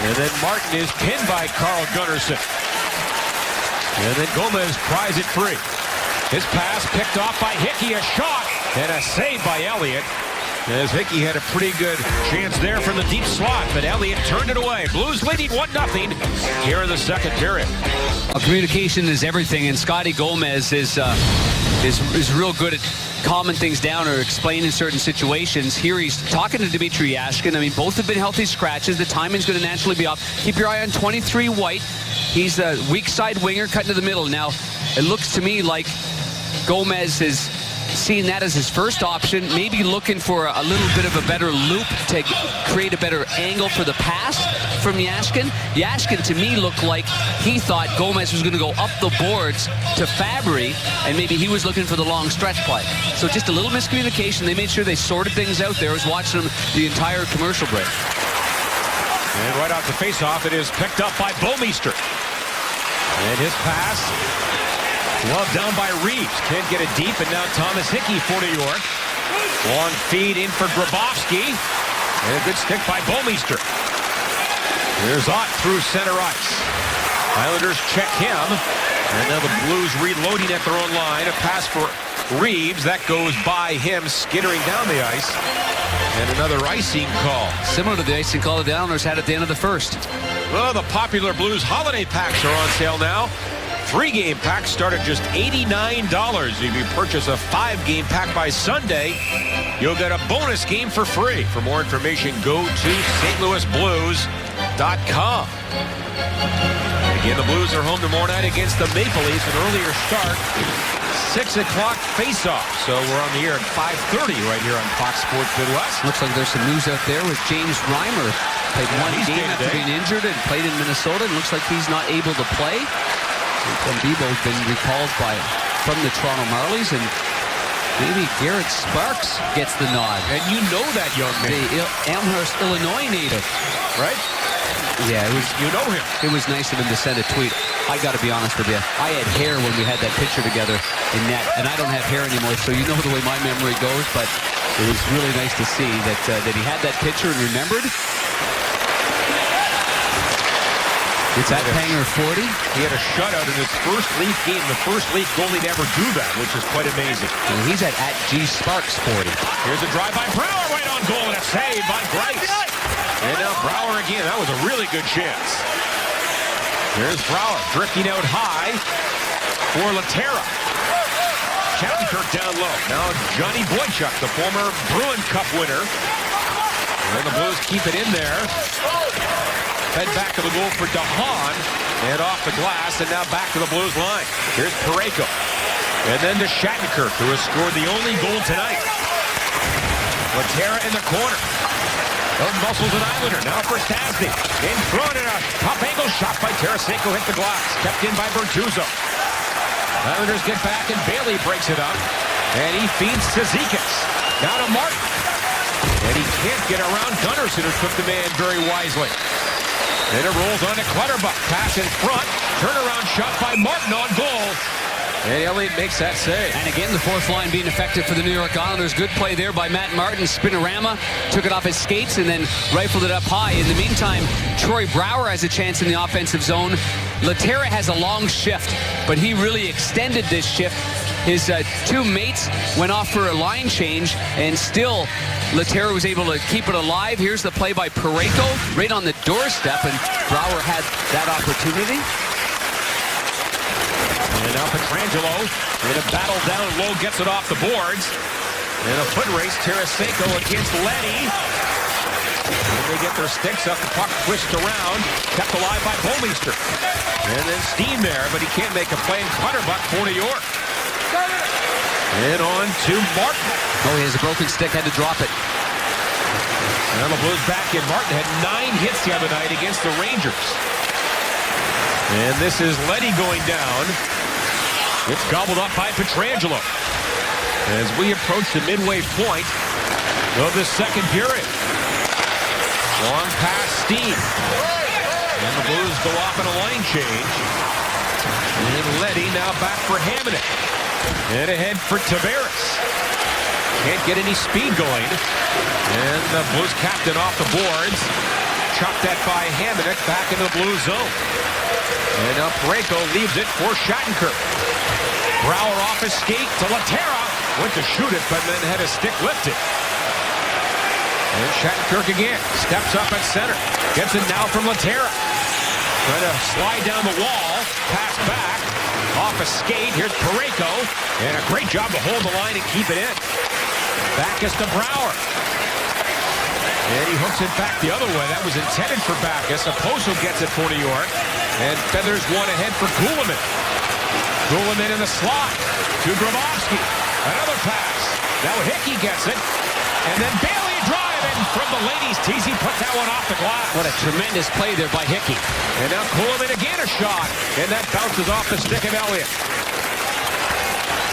And then Martin is pinned by Carl Gunnarsson. And then Gomez pries it free. His pass picked off by Hickey. A shot and a save by Elliott. As Hickey had a pretty good chance there from the deep slot, but Elliott turned it away. Blues leading 1-0 here in the second period. Well, communication is everything, and Scotty Gomez is real good at calming things down or explaining certain situations. Here he's talking to Dmitry Yashkin. I mean, both have been healthy scratches. The timing's going to naturally be off. Keep your eye on 23 White. He's a weak side winger cutting to the middle. Now, it looks to me like Gomez is seeing that as his first option, maybe looking for a little bit of a better loop to create a better angle for the pass from Yashkin. Yashkin, to me, looked like he thought Gomez was going to go up the boards to Fabry, and maybe he was looking for the long stretch play. So just a little miscommunication. They made sure they sorted things out there. I was watching them the entire commercial break. And right off the faceoff, it is picked up by Bouwmeester. And his pass, gloved down by Reeves. Can't get it deep, and now Thomas Hickey for New York. Long feed in for Grabowski. And a good stick by Bouwmeester. Here's Ott through center ice. Islanders check him. And now the Blues reloading at their own line. A pass for Reeves. That goes by him, skittering down the ice. And another icing call. Similar to the icing call the Islanders had at the end of the first. Well, the popular Blues holiday packs are on sale now. 3-game packs start at just $89. If you purchase a 5-game pack by Sunday, you'll get a bonus game for free. For more information, go to stlouisblues.com. Again, the Blues are home tomorrow night against the Maple Leafs. An earlier start, 6 o'clock face-off. So we're on the air at 5:30 right here on Fox Sports Midwest. Looks like there's some news out there with James Reimer. Played one game after being injured and played in Minnesota. It looks like he's not able to play. Tim Tebow's been recalled from the Toronto Marlies, and maybe Garrett Sparks gets the nod. And you know that young man. The Elmhurst, Illinois native. Right? Yeah, You know him. It was nice of him to send a tweet. I got to be honest with you. I had hair when we had that picture together in net, and I don't have hair anymore, so you know the way my memory goes, but it was really nice to see that he had that picture and remembered. It's at Hanger 40. He had a shutout in his first Leaf game, the first Leaf goalie to ever do that, which is quite amazing. And he's at G Sparks 40. Here's a drive by Brouwer, right on goal, and a save by Greiss. And now Brouwer again. That was a really good chance. Here's Brouwer drifting out high for Laterra. Shattenkirk down low. Now Johnny Boychuk, the former Bruin Cup winner. And the Blues keep it in there. Fed back to the goal for DeHaan. And off the glass, and now back to the Blues line. Here's Parayko. And then to Shattenkirk, who has scored the only goal tonight. Laterra in the corner. Those muscles an Islander. Now for Stastny. In front, and a top angle shot by Tarasenko hit the glass. Kept in by Bertuzzo. Islanders get back, and Bailey breaks it up. And he feeds to Zikas. Now to Martin. And he can't get around Gunnarsson, who took the man very wisely. Then it rolls on to Clutterbuck. Pass in front. Turnaround shot by Martin on goal. And Elliott makes that save. And again, the fourth line being effective for the New York Islanders. Good play there by Matt Martin. Spinorama took it off his skates and then rifled it up high. In the meantime, Troy Brouwer has a chance in the offensive zone. Laterra has a long shift, but he really extended this shift. His two mates went off for a line change, and still Laterra was able to keep it alive. Here's the play by Parayko, right on the doorstep, and Brouwer had that opportunity. And now Pietrangelo in a battle down low, gets it off the boards. In a foot race, Tarasenko against Leddy. And they get their sticks up, the puck twists around, kept alive by Bouwmeester. And then Steen there, but he can't make a play, and Clutterbuck for New York. And on to Martin. Oh, he has a broken stick, had to drop it. Now the Blues back in. Martin had 9 hits the other night against the Rangers. And this is Leddy going down. It's gobbled up by Pietrangelo. As we approach the midway point of the second period. Long pass, Steen. And the Blues go off in a line change. And Leddy now back for Hamonic. And ahead for Tavares. Can't get any speed going. And the Blues captain off the boards. Chopped that by Hamonic back into the Blues zone. And now Parayko leaves it for Shattenkirk. Brouwer off his skate to Laterra. Went to shoot it, but then had his stick lifted. And Shattenkirk again. Steps up at center. Gets it now from Laterra. Trying to slide down the wall. Pass back. Off a skate. Here's Parayko. And a great job to hold the line and keep it in. Backes to Brouwer. And he hooks it back the other way. That was intended for Backes. Oposo gets it for New York. And feathers one ahead for Kuhlman. Kuhlman in the slot to Grabowski. Another pass. Now Hickey gets it. And then Bailey driving from the ladies' tees. He put that one off the glass. What a tremendous play there by Hickey. And now Kuhlman again a shot. And that bounces off the stick of Elliott.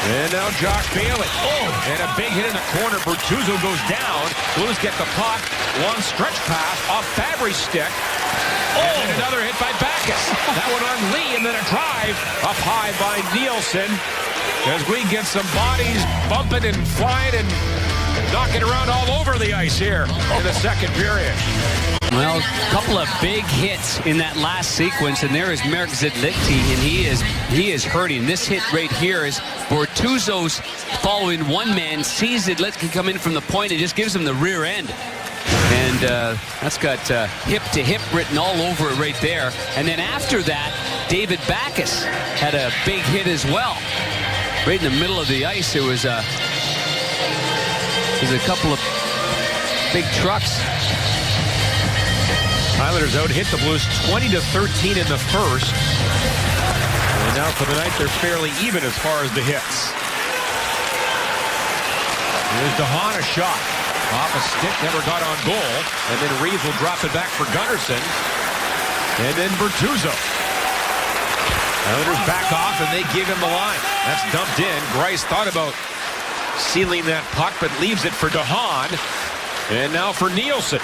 And now Josh Bailey. Oh, and a big hit in the corner. Bertuzzo goes down. Blues get the puck. Long stretch pass off Fabry's stick. Oh, and another hit by Backes. That one on Lee, and then a drive up high by Nielsen. As we get some bodies bumping and flying and knocking around all over the ice here in the second period. Well, a couple of big hits in that last sequence, and there is Marek Zidlicky, and he is hurting. This hit right here is Bortuzzo's following one man, sees Zidlicky come in from the point, and just gives him the rear end. And that's got hip to hip written all over it right there. And then after that, David Backes had a big hit as well. Right in the middle of the ice, there was a couple of big trucks. Islanders out hit the Blues 20-13 in the first. And now for the night, they're fairly even as far as the hits. Here's DeHaan, a shot. Off a stick, never got on goal. And then Reeves will drop it back for Gunnarsson. And then Bertuzzo. Islanders back off, and they give him the line. That's dumped in. Greiss thought about sealing that puck, but leaves it for DeHaan. And now for Nielsen.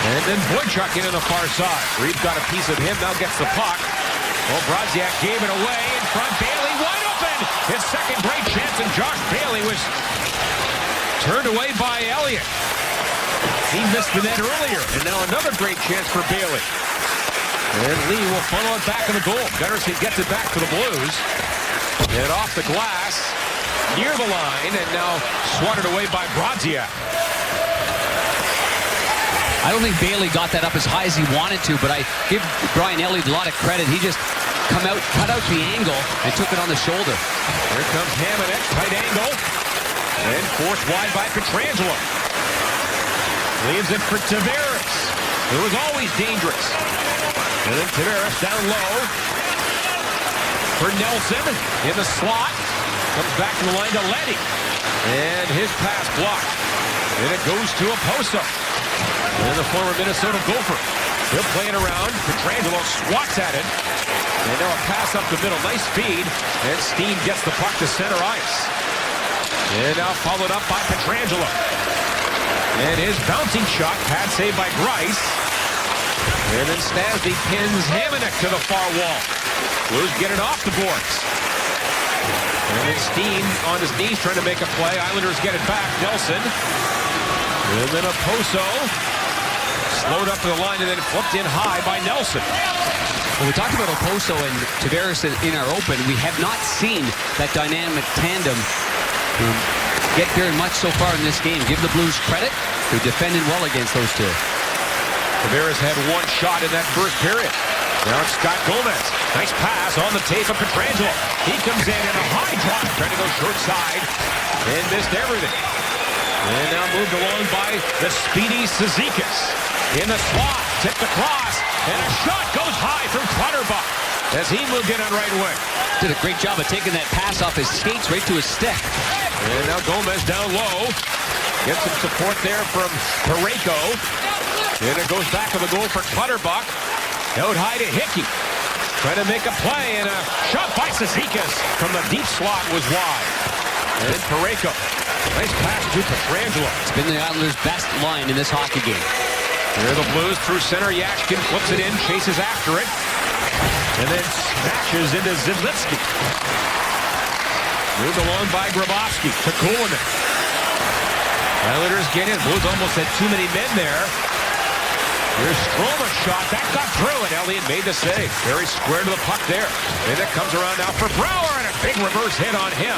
And then Boychuk in on the far side. Reeves got a piece of him, now gets the puck. Well, Brodziak gave it away in front. Bailey wide open. His second great chance, and Josh Bailey was turned away by Elliott. He missed the net earlier, and now another great chance for Bailey. And Lee will funnel it back in the goal. Gunnarsson gets it back to the Blues. And off the glass, near the line, and now swatted away by Brodziak. I don't think Bailey got that up as high as he wanted to, but I give Brian Elliott a lot of credit. He just cut out the angle and took it on the shoulder. Here comes Hamonic, tight angle, and forced wide by Pietrangelo. Leaves it for Tavares, who was always dangerous. And then Tavares down low for Nelson in the slot. Comes back to the line to Leddy. And his pass blocked. And it goes to Oposo. And the former Minnesota Gopher. He'll play it around. Pietrangelo swats at it. And now a pass up the middle. Nice feed. And Steen gets the puck to center ice. And now followed up by Pietrangelo. And his bouncing shot. Pad saved by Greiss. And then Stasny pins Hamonic to the far wall. Blues get it off the boards. And then Steen on his knees trying to make a play. Islanders get it back. Nelson. And then Oposo. Slowed up to the line and then flipped in high by Nelson. Well, we talked about Oposo and Tavares in our open. We have not seen that dynamic tandem get very much so far in this game. Give the Blues credit. They're defending well against those two. Tavares had one shot in that first period. Now it's Scott Gomez. Nice pass on the tape of Pietrangelo. He comes in a high drive, trying to go short side, and missed everything. And now moved along by the speedy Cizikas. In the slot, tipped across, and a shot goes high from Clutterbuck as he moved in on right wing. Did a great job of taking that pass off his skates right to his stick. And now Gomez down low. Gets some support there from Parayko. And it goes back to the goal for Clutterbuck. Out high to Hickey. Trying to make a play, and a shot by Cizikas from the deep slot was wide. And Parayko. Nice pass to Pietrangelo. It's been the Islanders' best line in this hockey game. Here are the Blues through center. Yashkin flips it in, chases after it, and then smashes into Zidlitsky. Moved along by Grabowski to Kuhlman. Islanders get in. Blues almost had too many men there. Here's Stroma's shot. That got through, and Elliott made the save. Very square to the puck there. And it comes around now for Brouwer, and a big reverse hit on him.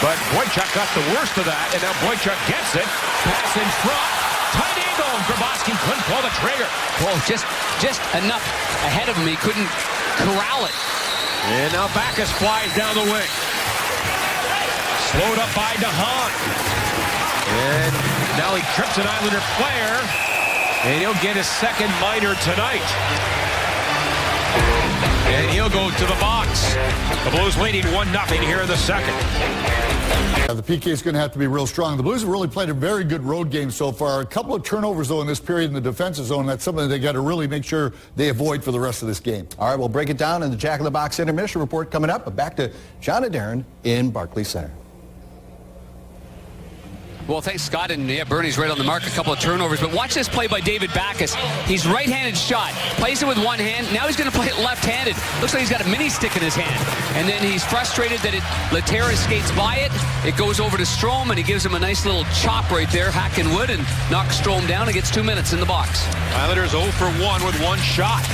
But Boychuk got the worst of that, and now Boychuk gets it. Pass in front. Tight angle. Grabowski couldn't pull the trigger. Well, just enough ahead of him. He couldn't corral it. And now Backus flies down the wing. Slowed up by DeHaan. And now he trips an Islander player. And he'll get his second minor tonight. And he'll go to the box. The Blues leading 1-0 here in the second. The PK is going to have to be real strong. The Blues have really played a very good road game so far. A couple of turnovers, though, in this period in the defensive zone. That's something they got to really make sure they avoid for the rest of this game. All right, we'll break it down in the Jack in the Box intermission report coming up. But back to John and Darren in Barclays Center. Well, thanks, Scott. And yeah, Bernie's right on the mark. A couple of turnovers. But watch this play by David Backus. He's right-handed shot. Plays it with one hand. Now he's going to play it left-handed. Looks like he's got a mini stick in his hand. And then he's frustrated that Laterra skates by it. It goes over to Strome, and he gives him a nice little chop right there, hacking wood, and knocks Strome down and gets 2 minutes in the box. Islanders 0 for 1 with one shot.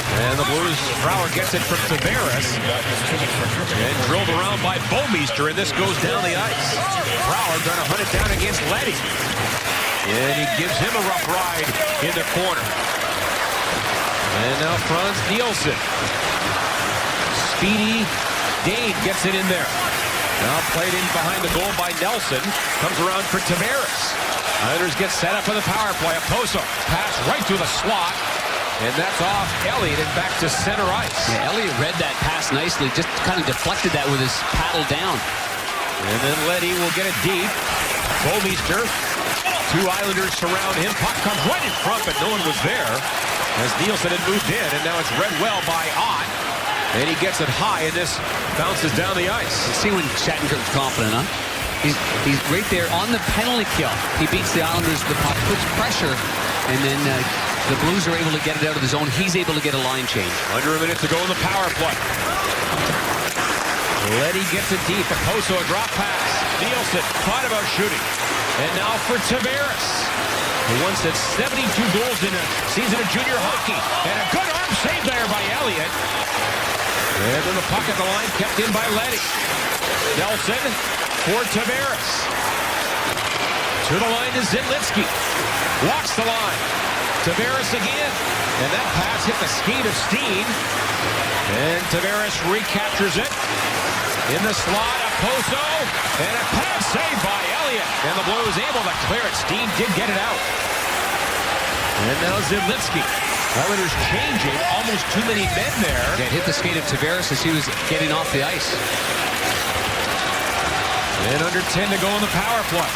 And the Blues, Brouwer gets it from Tavares. And drilled around by Bouwmeester, and this goes down the ice. Brouwer trying to hunt it down against Leddy. And he gives him a rough ride in the corner. And now Franz Nielsen. Speedy Dane gets it in there. Now played in behind the goal by Nelson. Comes around for Tavares. Islanders get set up for the power play. Oposo pass right through the slot. And that's off Elliott and back to center ice. Yeah, Elliott read that pass nicely. Just kind of deflected that with his paddle down. And then Leddy will get it deep. Bouwmeester. 2 Islanders surround him. Puck comes right in front, but no one was there as Nielsen had moved in. And now it's read well by Ott. And he gets it high, and this bounces down the ice. You see when Shattenkirk's confident, huh? He's right there on the penalty kill. He beats the Islanders. The puck puts pressure, and then the Blues are able to get it out of the zone. He's able to get a line change. Under a minute to go in the power play. Leddy gets it deep. Oposo, a drop pass. Nielsen thought about shooting. And now for Tavares, who once had 72 goals in a season of junior hockey. And a good arm save there by Elliott. And then the puck at the line kept in by Leddy. Nelson for Tavares. To the line is Zidlitsky. Walks the line. Tavares again. And that pass hit the skate of Steen. And Tavares recaptures it. In the slot, Oposo. And a pass saved by Elliott. And the Blues able to clear it. Steen did get it out. And now Zidlitsky. Islanders changing. Almost too many men there. Yeah, hit the skate of Tavares as he was getting off the ice. And under 10 to go in the power play.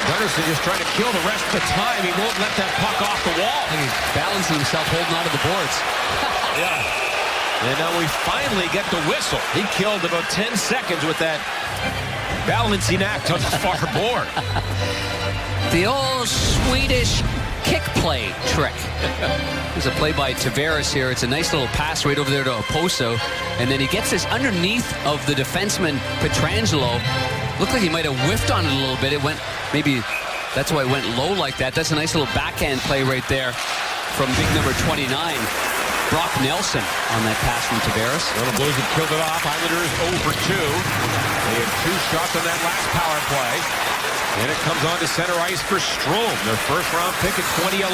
Gunnarsson just trying to kill the rest of the time. He won't let that puck off the wall. And he's balancing himself, holding onto the boards. Yeah. And now we finally get the whistle. He killed about 10 seconds with that balancing act on the far board. The old Swedish kick play trick. There's a play by Tavares here. It's a nice little pass right over there to Oposo. And then he gets this underneath of the defenseman, Pietrangelo. Looked like he might have whiffed on it a little bit. It went, maybe that's why it went low like that. That's a nice little backhand play right there from big number 29. Brock Nelson on that pass from Tavares. Well, the Blues have killed it off. Islanders 0 for 2. They had 2 shots on that last power play. And it comes on to center ice for Strome, their first-round pick in 2011.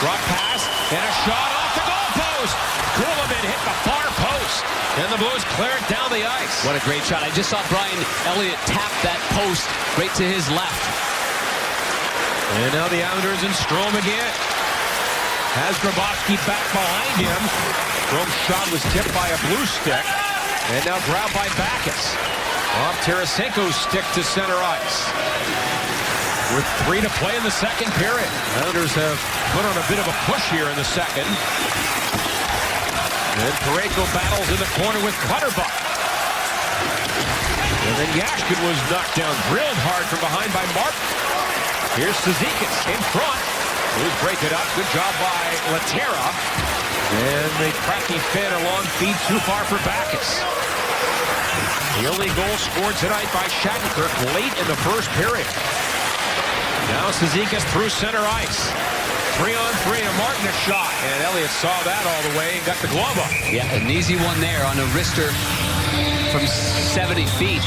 Drop pass and a shot off the goalpost. Kuhlman hit the far post, and the Blues clear it down the ice. What a great shot. I just saw Brian Elliott tap that post right to his left. And now the Islanders and Strome again. Has Grabowski back behind him. Strome's shot was tipped by a blue stick. And now grabbed by Backes. Off Tarasenko's stick to center ice. With 3 to play in the second period. Islanders have put on a bit of a push here in the second. And Parayko battles in the corner with Clutterbuck. And then Yashkin was knocked down, drilled hard from behind by Martin. Here's Cizikas in front. Blues break it up. Good job by Laterra. And the cracky fin, a long feed too far for Backes. The only goal scored tonight by Shattenkirk late in the first period. Now Cizikas through center ice. 3-on-3 and Martin a shot. And Elliott saw that all the way and got the glove up. Yeah, an easy one there on a wrister from 70 feet.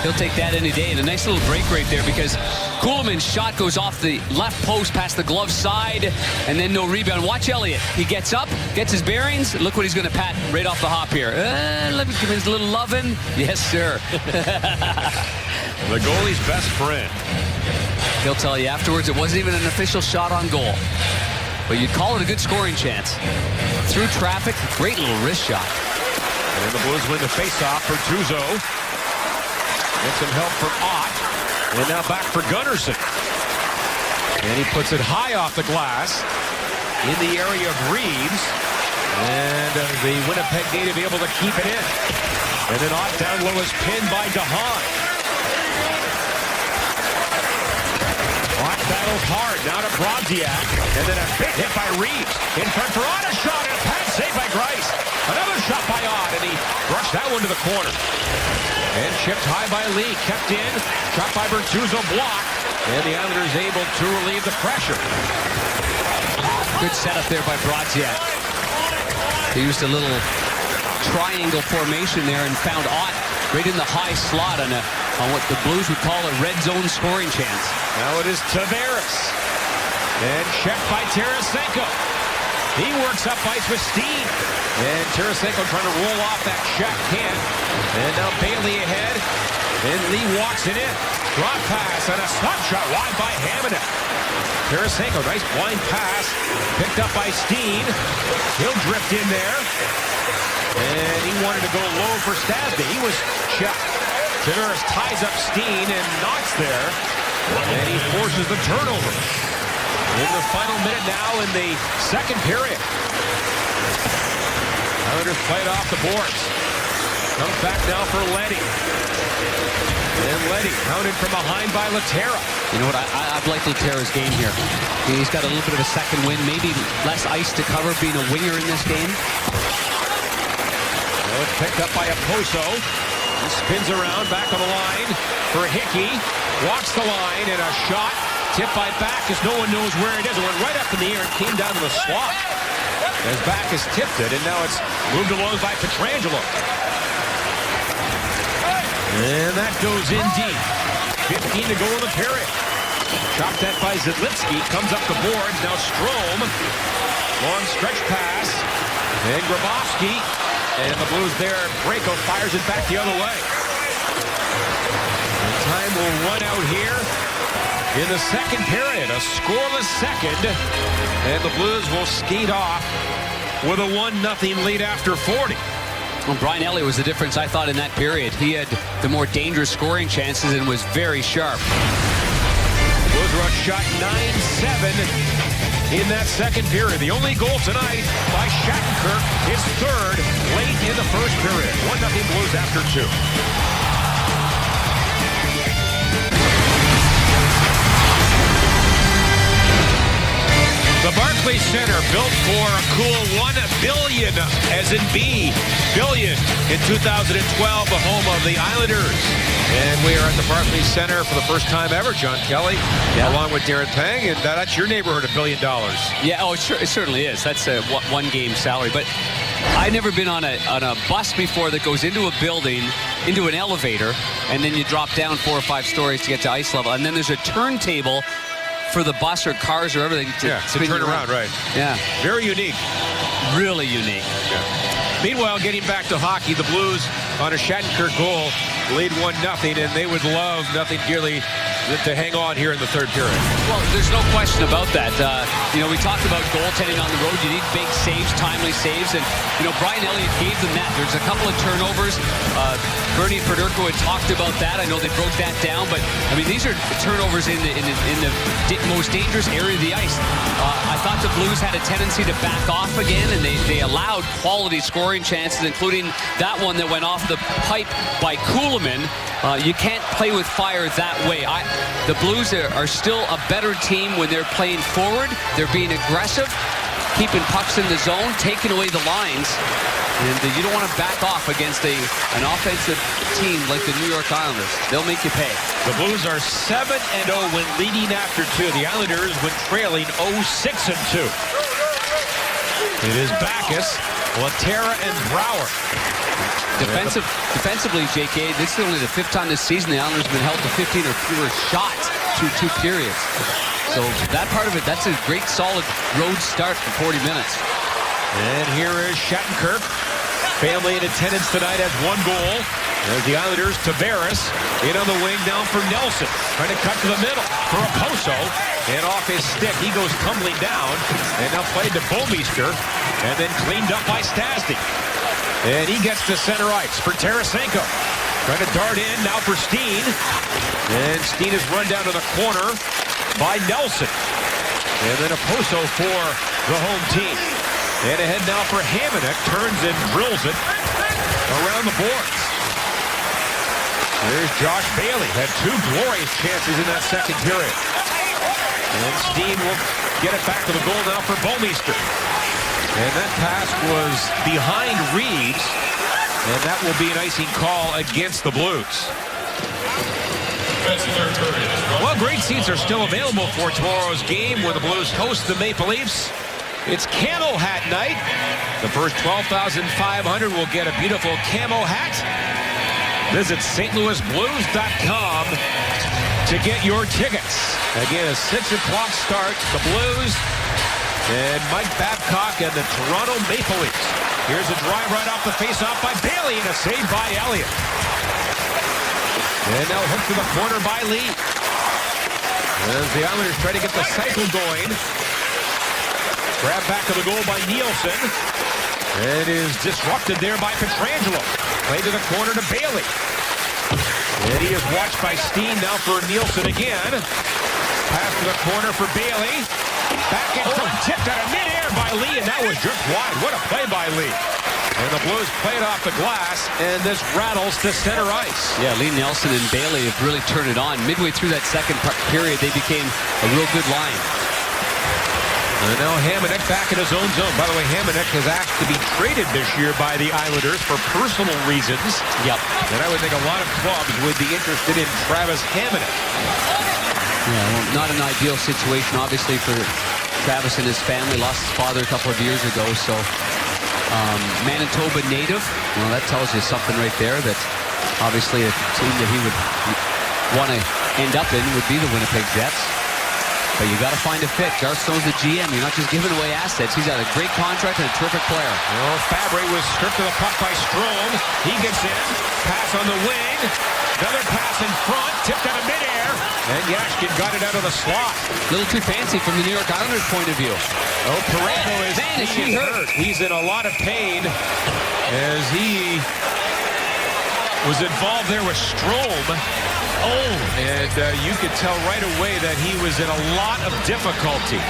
He'll take that any day. And a nice little break right there because Kuhlman's shot goes off the left post past the glove side and then no rebound. Watch Elliott. He gets up, gets his bearings. Look what he's going to pat right off the hop here. Let me give him a little lovin'. Yes, sir. The goalie's best friend. He'll tell you afterwards it wasn't even an official shot on goal. But you'd call it a good scoring chance. Through traffic, great little wrist shot. And the Blues win the faceoff for Tuzo. Get some help from Ott. And now back for Gunnarsson. And he puts it high off the glass in the area of Reeves. And the Winnipeg native able to keep it in. And then Ott down low is pinned by DeHaan. Ott battles hard. Now to Brodziak. And then a big hit by Reeves. In front for Ott. A shot and a pass saved by Grice. Another shot by Ott. And he brushed that one to the corner. And chipped high by Lee, kept in, shot by Bertuzzo, blocked, and the Islanders able to relieve the pressure. Good setup there by Brodziak. He used a little triangle formation there and found Ott right in the high slot on what the Blues would call a red zone scoring chance. Now it is Tavares, and checked by Tarasenko. He works up ice with Steen. And Tarasenko trying to roll off that check, can't. And now Bailey ahead. And Lee walks it in. Drop pass and a slap shot wide by Hammond. Tarasenko, nice blind pass. Picked up by Steen. He'll drift in there. And he wanted to go low for Stasny. He was checked. Tavares ties up Steen and knocks there. And he forces the turnover. In the final minute now in the second period. Islanders play it off the boards. Comes back now for Leddy. And Leddy counted from behind by Laterra. You know what? I've liked Laterra's game here. He's got a little bit of a second win. Maybe less ice to cover being a winger in this game. Well, it's picked up by Oposo. He spins around back on the line for Hickey. Walks the line and a shot. Tipped by Backes. No one knows where it is. It went right up in the air and came down to the slot. As Backes tipped it, and now it's moved along by Pietrangelo. And that goes in deep. 15 to go in the period. Chopped that by Zidlitsky. Comes up the boards. Now Strome. Long stretch pass. And Grabowski. And the Blues there. Parayko fires it back the other way. And time will run out here. In the second period, a scoreless second, and the Blues will skate off with a 1-0 lead after 40. Well, Brian Elliott was the difference, I thought, in that period. He had the more dangerous scoring chances and was very sharp. Blues were outshot 9-7 in that second period. The only goal tonight by Shattenkirk, his third late in the first period. 1-0 Blues after 2. Barclays Center, built for a cool $1 billion, as in billion, in 2012, the home of the Islanders. And we are at the Barclays Center for the first time ever, John Kelly, along with Darren Pang, and that's your neighborhood, $1 billion. Yeah, oh, it certainly is. That's a one-game salary. But I've never been on a bus before that goes into a building, into an elevator, and then you drop down 4 or 5 stories to get to ice level. And then there's a turntable for the bus or cars or everything to turn around, right? Yeah. Very unique. Really unique. Yeah. Meanwhile, getting back to hockey, the Blues on a Shattenkirk goal lead 1-0, and they would love nothing dearly than to hang on here in the third period. Well, there's no question about that. We talked about goaltending on the road. You need big saves, timely saves, and Brian Elliott gave them that. There's a couple of turnovers. Bernie Federko had talked about that. I know they broke that down, but these are turnovers in the most dangerous area of the ice. I thought the Blues had a tendency to back off again, and they allowed quality scoring chances, including that one that went off the pipe by Kuhlman. You can't play with fire that way. The Blues are still a better team when they're playing forward. They're being aggressive, keeping pucks in the zone, taking away the lines. And you don't want to back off against an offensive team like the New York Islanders. They'll make you pay. The Blues are 7-0 when leading after 2. The Islanders when trailing 0-6-2. It is Backus, Laterra, and Brouwer. Defensively, JK, this is only the 5th time this season the Islanders have been held to 15 or fewer shots through 2 periods. So that part of it, that's a great solid road start for 40 minutes. And here is Shattenkirk. Family in attendance tonight has 1 goal. There's the Islanders, Tavares, in on the wing, down for Nelson. Trying to cut to the middle for Oposo. And off his stick, he goes tumbling down. And now played to Bomeister. And then cleaned up by Stastny. And he gets to center ice for Tarasenko. Trying to dart in, now for Steen. And Steen is run down to the corner by Nelson. And then Oposo for the home team. And ahead now for Hamonic. Turns and drills it around the boards. There's Josh Bailey. Had 2 glorious chances in that second period. And Steen will get it back to the goal now for Bomeister. And that pass was behind Reeves. And that will be an icing call against the Blues. Well, great seats are still available for tomorrow's game when the Blues host the Maple Leafs. It's camo hat night. The first 12,500 will get a beautiful camo hat. Visit stlouisblues.com to get your tickets. Again, a 6 o'clock start. The Blues and Mike Babcock and the Toronto Maple Leafs. Here's a drive right off the faceoff by Bailey and a save by Elliott. And now hooked to the corner by Lee. As the Islanders try to get the cycle going. Grab back to the goal by Nielsen. It is disrupted there by Pietrangelo. Play to the corner to Bailey. And he is watched by Steen now for Nielsen again. Pass to the corner for Bailey. Back in front, tipped out of midair by Lee, and that was just wide. What a play by Lee. And the Blues play it off the glass, and this rattles to center ice. Yeah, Lee Nelson and Bailey have really turned it on. Midway through that second period, they became a real good line. And now Hamonic back in his own zone. By the way, Hamonic has asked to be traded this year by the Islanders for personal reasons. Yep. And I would think a lot of clubs would be interested in Travis Hamonic. Yeah, well, not an ideal situation, obviously, for Travis and his family. Lost his father a couple of years ago, so Manitoba native. Well, that tells you something right there, that obviously a team that he would want to end up in would be the Winnipeg Jets. But you got to find a fit. Garth Stone's the GM. You're not just giving away assets. He's got a great contract and a terrific player. Well, Fabre was stripped of the puck by Strome. He gets in. Pass on the wing. Another pass in front. Tipped out of midair. And Yashkin got it out of the slot. A little too fancy from the New York Islanders' point of view. Oh, Parayko is hurt. He's in a lot of pain as he was involved there with Strome. And you could tell right away that he was in a lot of difficulty.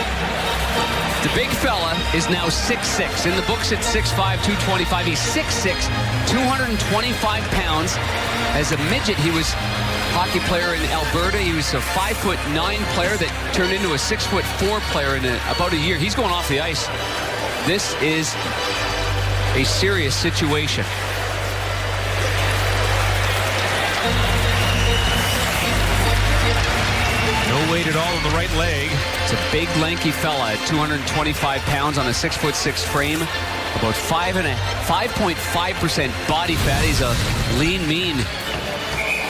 The big fella is now 6'6". In the books, it's 6'5", 225. He's 6'6", 225 pounds. As a midget, he was hockey player in Alberta. He was a 5'9" player that turned into a 6'4" player in about a year. He's going off the ice. This is a serious situation. No weight at all in the right leg. It's a big, lanky fella at 225 pounds on a 6'6" frame. About 5.5% body fat. He's a lean, mean.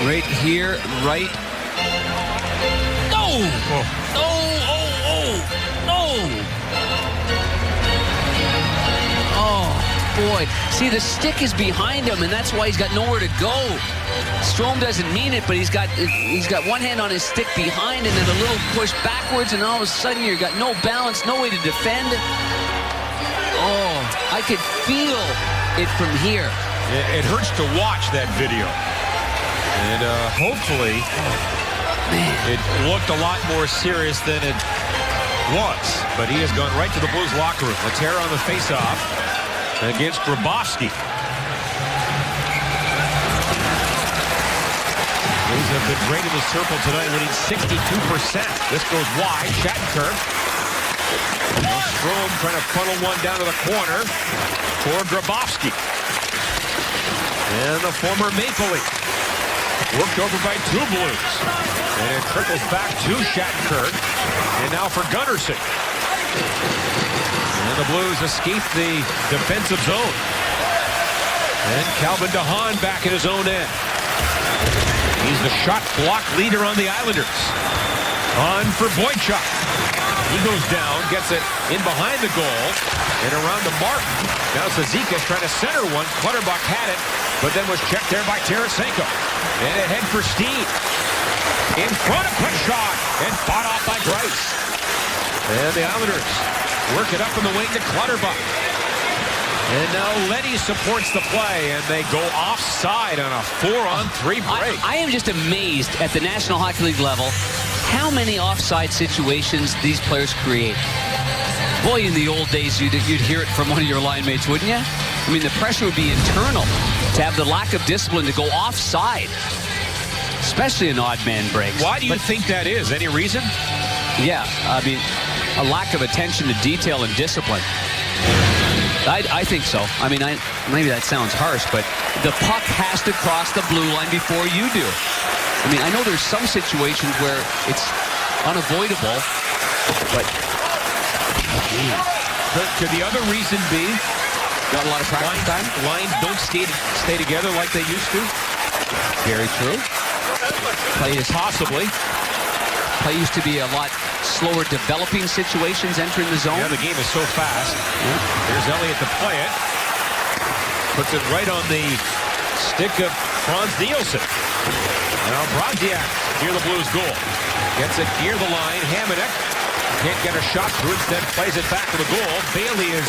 Right here, right. No! Oh. No! Oh! No! Oh, boy. See, the stick is behind him, and that's why he's got nowhere to go. Strome doesn't mean it, but he's got one hand on his stick behind and then a little push backwards, and all of a sudden you've got no balance, no way to defend. Oh, I could feel it from here. It hurts to watch that video. And hopefully it looked a lot more serious than it was. But he has gone right to the Blues locker room. Laterra on the faceoff against Grabowski. Blues have been great in the circle tonight, winning 62%. This goes wide. Shattenkirk. Strome trying to funnel one down to the corner for Grabowski. And the former Maple Leaf worked over by two Blues. And it trickles back to Shattenkirk. And now for Gunnarsson. And the Blues escape the defensive zone. And Calvin DeHaan back at his own end. He's the shot block leader on the Islanders. On for Boychuk. He goes down, gets it in behind the goal, and around to Martin. Now Cizikas trying to center one. Clutterbuck had it, but then was checked there by Tarasenko. And ahead for Steen. In front, a quick shot, and fought off by Greiss. And the Islanders work it up in the wing to Clutterbuck. And now Leddy supports the play, and they go offside on a 4-on-3 break. I am just amazed at the National Hockey League level how many offside situations these players create. Boy, in the old days, you'd hear it from one of your line mates, wouldn't you? I mean, the pressure would be internal to have the lack of discipline to go offside, especially in odd man breaks. Why do you think that is? Any reason? Yeah, I mean, a lack of attention to detail and discipline. I think so. I mean, maybe that sounds harsh, but the puck has to cross the blue line before you do. I mean, I know there's some situations where it's unavoidable, but could the other reason be got a lot of practice time? Lines don't stay together like they used to? Very true. Play is possibly. Play used to be a lot slower developing situations entering the zone. Yeah, the game is so fast. Yeah. There's Elliott to play it. Puts it right on the stick of Franz Nielsen. Now Brodziak near the Blues goal. Gets it near the line. Hamonic can't get a shot through. Instead plays it back to the goal. Bailey is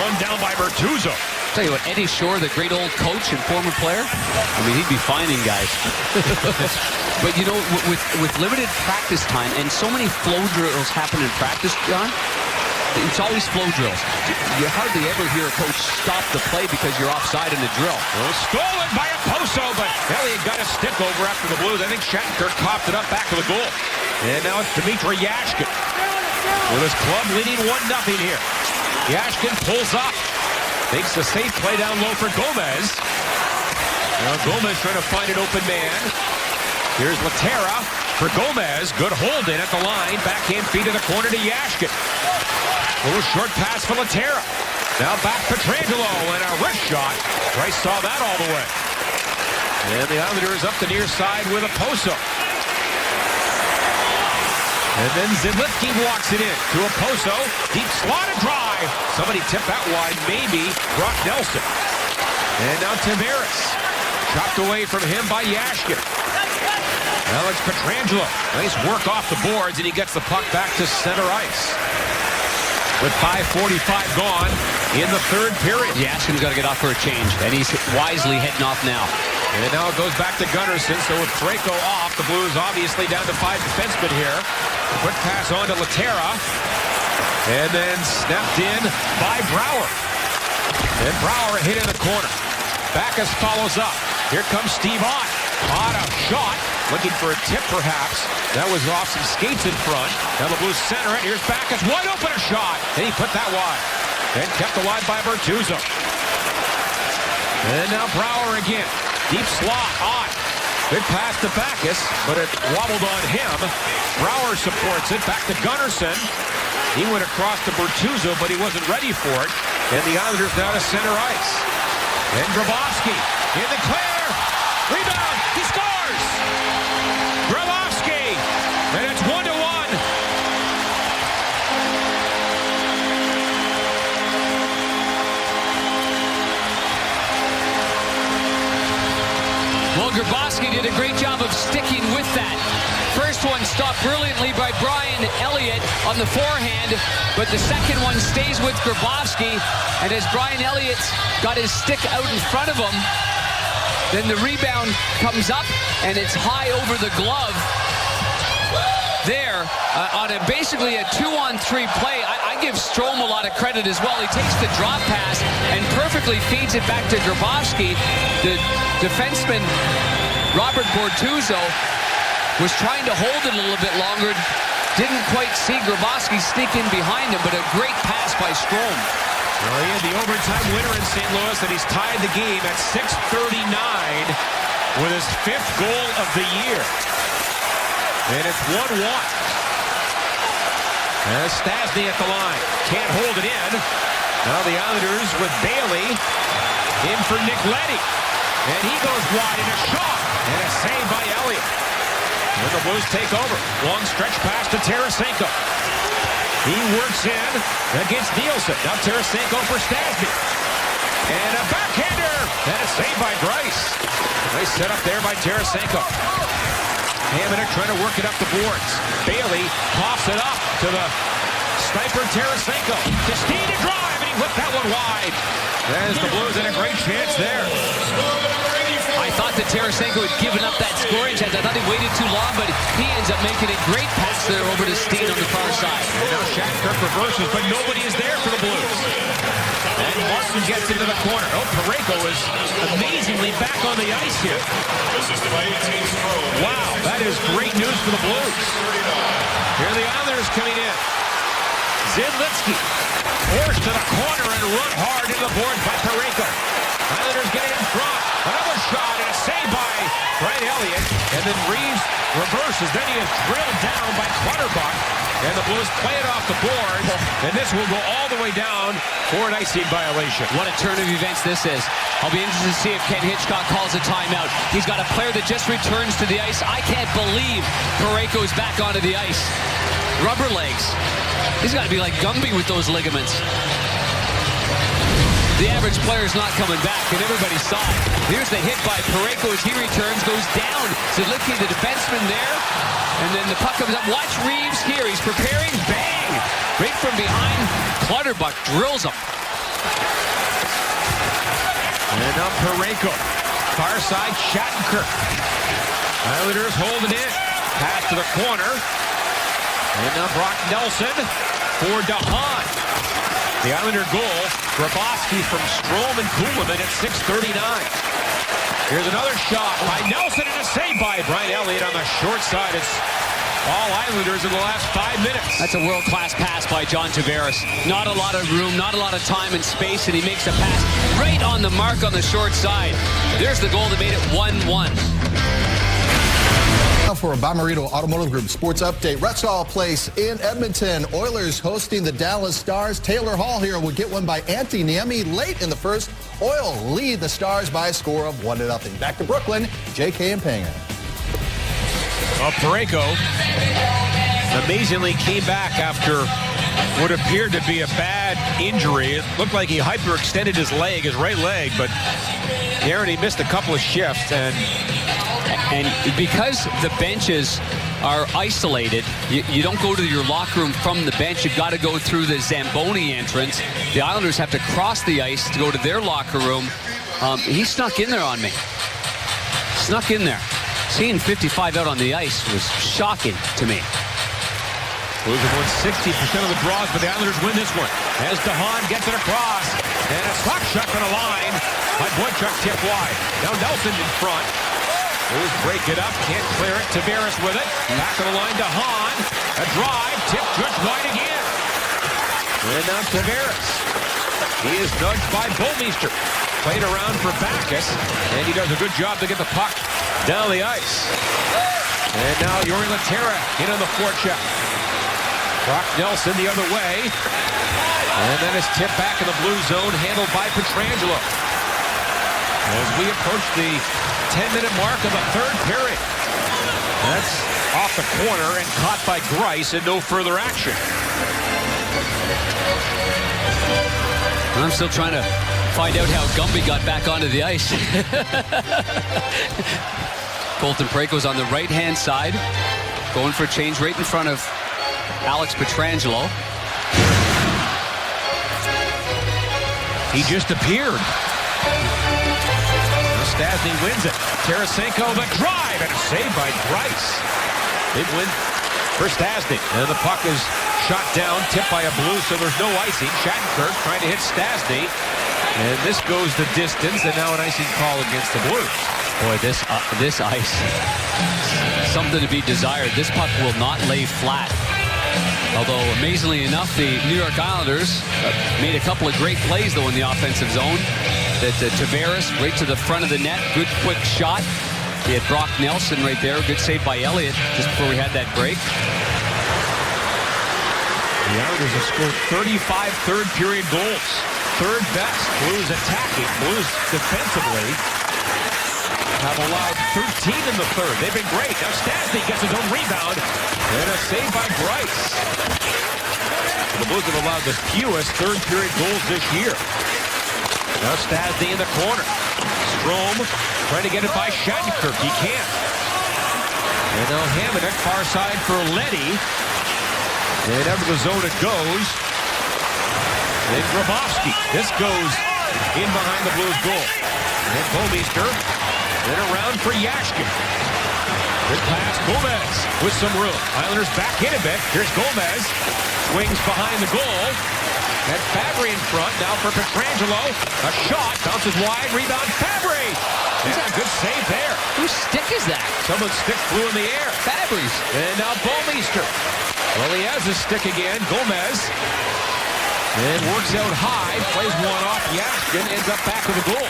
run down by Bertuzzo. Tell you what, Eddie Shore, the great old coach and former player, I mean, he'd be finding guys. But, you know, with limited practice time and so many flow drills happen in practice, John, it's always flow drills. You hardly ever hear a coach stop the play because you're offside in the drill. Well, stolen by Oposo, but Elliott got a stick over after the Blues. I think Shattenkirk coughed it up back to the goal. And now it's Dmitry Yashkin with his club leading 1-0 here. Yashkin pulls up. Makes the safe play down low for Gomez. Now Gomez trying to find an open man. Here's Laterra for Gomez. Good hold in at the line. Backhand feed to the corner to Yashkin. Little short pass for Laterra. Now back Pietrangelo and a wrist shot. Price saw that all the way. And the Islanders up the near side with Oposo. And then Zilipkin walks it in to Oposo. Deep slot and drive. Somebody tipped that wide, maybe Brock Nelson. And now Tavares. Chopped away from him by Yashkin. Alex Pietrangelo. Nice work off the boards, and he gets the puck back to center ice. With 5:45 gone in the third period. Yashkin's got to get off for a change, and he's wisely heading off now. And now it goes back to Gunnarsson. So with Freyko off, the Blues obviously down to 5 defensemen here. Quick pass on to Laterra. And then snapped in by Brouwer. And Brouwer hit in the corner. Backus follows up. Here comes Steve Ott. Ott a shot, looking for a tip perhaps. That was off some skates in front. Now the Blues center it. Here's Backus, wide open a shot. And he put that wide. And kept alive by Bertuzzo. And now Brouwer again. Deep slot on. Good pass to Backus, but it wobbled on him. Brouwer supports it. Back to Gunnarsson. He went across to Bertuzzo, but he wasn't ready for it. And the Islanders now to center ice. And Grabowski in the clear. Rebound. He scores. Grabowski. And it's 1-1. Well, Grabowski did a great job of sticking with that. First one stopped brilliantly by Brian Elliott on the forehand, but the second one stays with Grabowski, and as Brian Elliott got his stick out in front of him, then the rebound comes up, and it's high over the glove. There, on basically a 2-on-3 play, I give Strome a lot of credit as well. He takes the drop pass and perfectly feeds it back to Grabowski. The defenseman, Robert Bortuzzo, was trying to hold it a little bit longer. Didn't quite see Grabowski sneak in behind him, but a great pass by Strome. Well, he had the overtime winner in St. Louis, and he's tied the game at 6:39 with his 5th goal of the year. And it's 1-1. And Stastny at the line. Can't hold it in. Now the Islanders with Bailey in for Nick Leddy. And he goes wide in a shot. And a save by Elliott. And the Blues take over. Long stretch pass to Tarasenko. He works in against Nielsen. Now Tarasenko for Stastny. And a backhander. And a save by Greiss. Nice set up there by Tarasenko. Hamonic trying to work it up the boards. Bailey pops it up to the sniper Tarasenko. To Steen to drive, and he whipped that one wide. As the Blues had a great chance there. I thought that Tarasenko had given up that scoring chance. I thought he waited too long, but he ends up making a great pass there over to Steen on the far side. And now Shattenkirk reverses, but nobody is there for the Blues. And Martin gets into the corner. Oh, Parayko is amazingly back on the ice here. Wow, that is great news for the Blues. Here are the Islanders coming in. Zidlitsky forced to the corner and run hard into the boards by Parayko. Islanders get it in front. Another shot and a save by Brian Elliott. And then Reeves reverses. Then he is drilled down by Clutterbuck. And the Blues play it off the boards. And this will go all the way down for an icing violation. What a turn of events this is. I'll be interested to see if Ken Hitchcock calls a timeout. He's got a player that just returns to the ice. I can't believe Parayko's back onto the ice. Rubber legs. He's got to be like Gumby with those ligaments. The average player's not coming back, and everybody saw it. Here's the hit by Parayko as he returns, goes down. Zidlitsky, the defenseman there, and then the puck comes up. Watch Reeves here. He's preparing. Bang! Right from behind. Clutterbuck drills him. And now Parayko. Far side, Shattenkirk. Islanders hold it in. Pass to the corner. And now Brock Nelson for DeHaan. The Islander goal, Grabowski from Strome and Kuhlman at 6:39. Here's another shot by Nelson and a save by Brian Elliott on the short side. It's all Islanders in the last 5 minutes. That's a world-class pass by John Tavares. Not a lot of room, not a lot of time and space, and he makes a pass right on the mark on the short side. There's the goal that made it 1-1. For a Bomarito Automotive Group sports update, Rexall Place in Edmonton. Oilers hosting the Dallas Stars. Taylor Hall here will get one by Antti Niemi late in the first. Oil lead the Stars by a score of 1-0. Back to Brooklyn, J.K. and Panger. Well, Parayko amazingly came back after what appeared to be a bad injury. It looked like he hyperextended his leg, his right leg, but Darren, he missed a couple of shifts, and because the benches are isolated, you don't go to your locker room from the bench. You've got to go through the Zamboni entrance. The Islanders have to cross the ice to go to their locker room. He snuck in there on me. Snuck in there. Seeing 55 out on the ice was shocking to me. Blues have won 60% of the draws, but the Islanders win this one. As DeHaan gets it across, and a slap shot on the line by Boychuk, tipped wide. Now Nelson in front. Blues break it up, can't clear it. Tavares with it. Back of the line to Hahn. A drive, tipped just wide again. And now Tavares. He is nudged by Bolmeister. Played around for Backus, and he does a good job to get the puck down the ice. And now Yuri Laterra in on the forecheck. Brock Nelson the other way. And then it's tipped back in the blue zone, handled by Pietrangelo. As we approach the 10-minute mark of the third period. That's off the corner and caught by Grice and no further action. I'm still trying to find out how Gumby got back onto the ice. Colton Parayko's on the right-hand side, going for a change right in front of Alex Pietrangelo. He just appeared. Stastny wins it. Tarasenko, the drive, and a save by Grice. Big win for Stastny. And the puck is shot down, tipped by a Blue, so there's no icing. Shattenkirk trying to hit Stastny. And this goes the distance, and now an icing call against the Blues. Boy, this ice, something to be desired. This puck will not lay flat. Although, amazingly enough, the New York Islanders made a couple of great plays, though, in the offensive zone. That Tavares right to the front of the net. Good, quick shot. He had Brock Nelson right there. Good save by Elliott just before we had that break. The Islanders have scored 35 third-period goals. Third best. Blues attacking. Blues defensively have allowed 13 in the third. They've been great. Now Stastny gets his own rebound. And a save by Grice. The Blues have allowed the fewest third-period goals this year. Now Stastny in the corner. Strome trying to get it by Shattenkirk. He can't. And now Hamonic far side for Leddy. And over the zone it goes. And Grabowski. This goes in behind the Blues goal. And Bolmeister. Then around for Yashkin. Good pass. Gomez with some room. Islanders back in a bit. Here's Gomez. Swings behind the goal. And Fabry in front. Now for Pietrangelo. A shot. Bounces wide. Rebound. Fabry. Yeah, good save there. Whose stick is that? Someone's stick flew in the air. Fabry's. And now Bolmeister. Well, he has his stick again. Gomez. And works out high. Plays one off. Yashkin ends up back to the goal.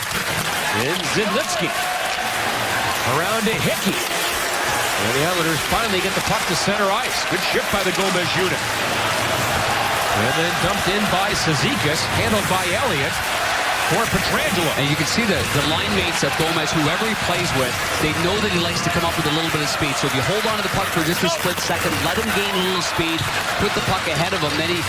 And Zidlitsky. Around to Hickey. And the Islanders finally get the puck to center ice. Good shift by the Gomez unit. And then dumped in by Cizikas, handled by Elliott for Pietrangelo. And you can see the line mates of Gomez, whoever he plays with, they know that he likes to come up with a little bit of speed. So if you hold on to the puck for just a split second, let him gain a little speed, put the puck ahead of him, then he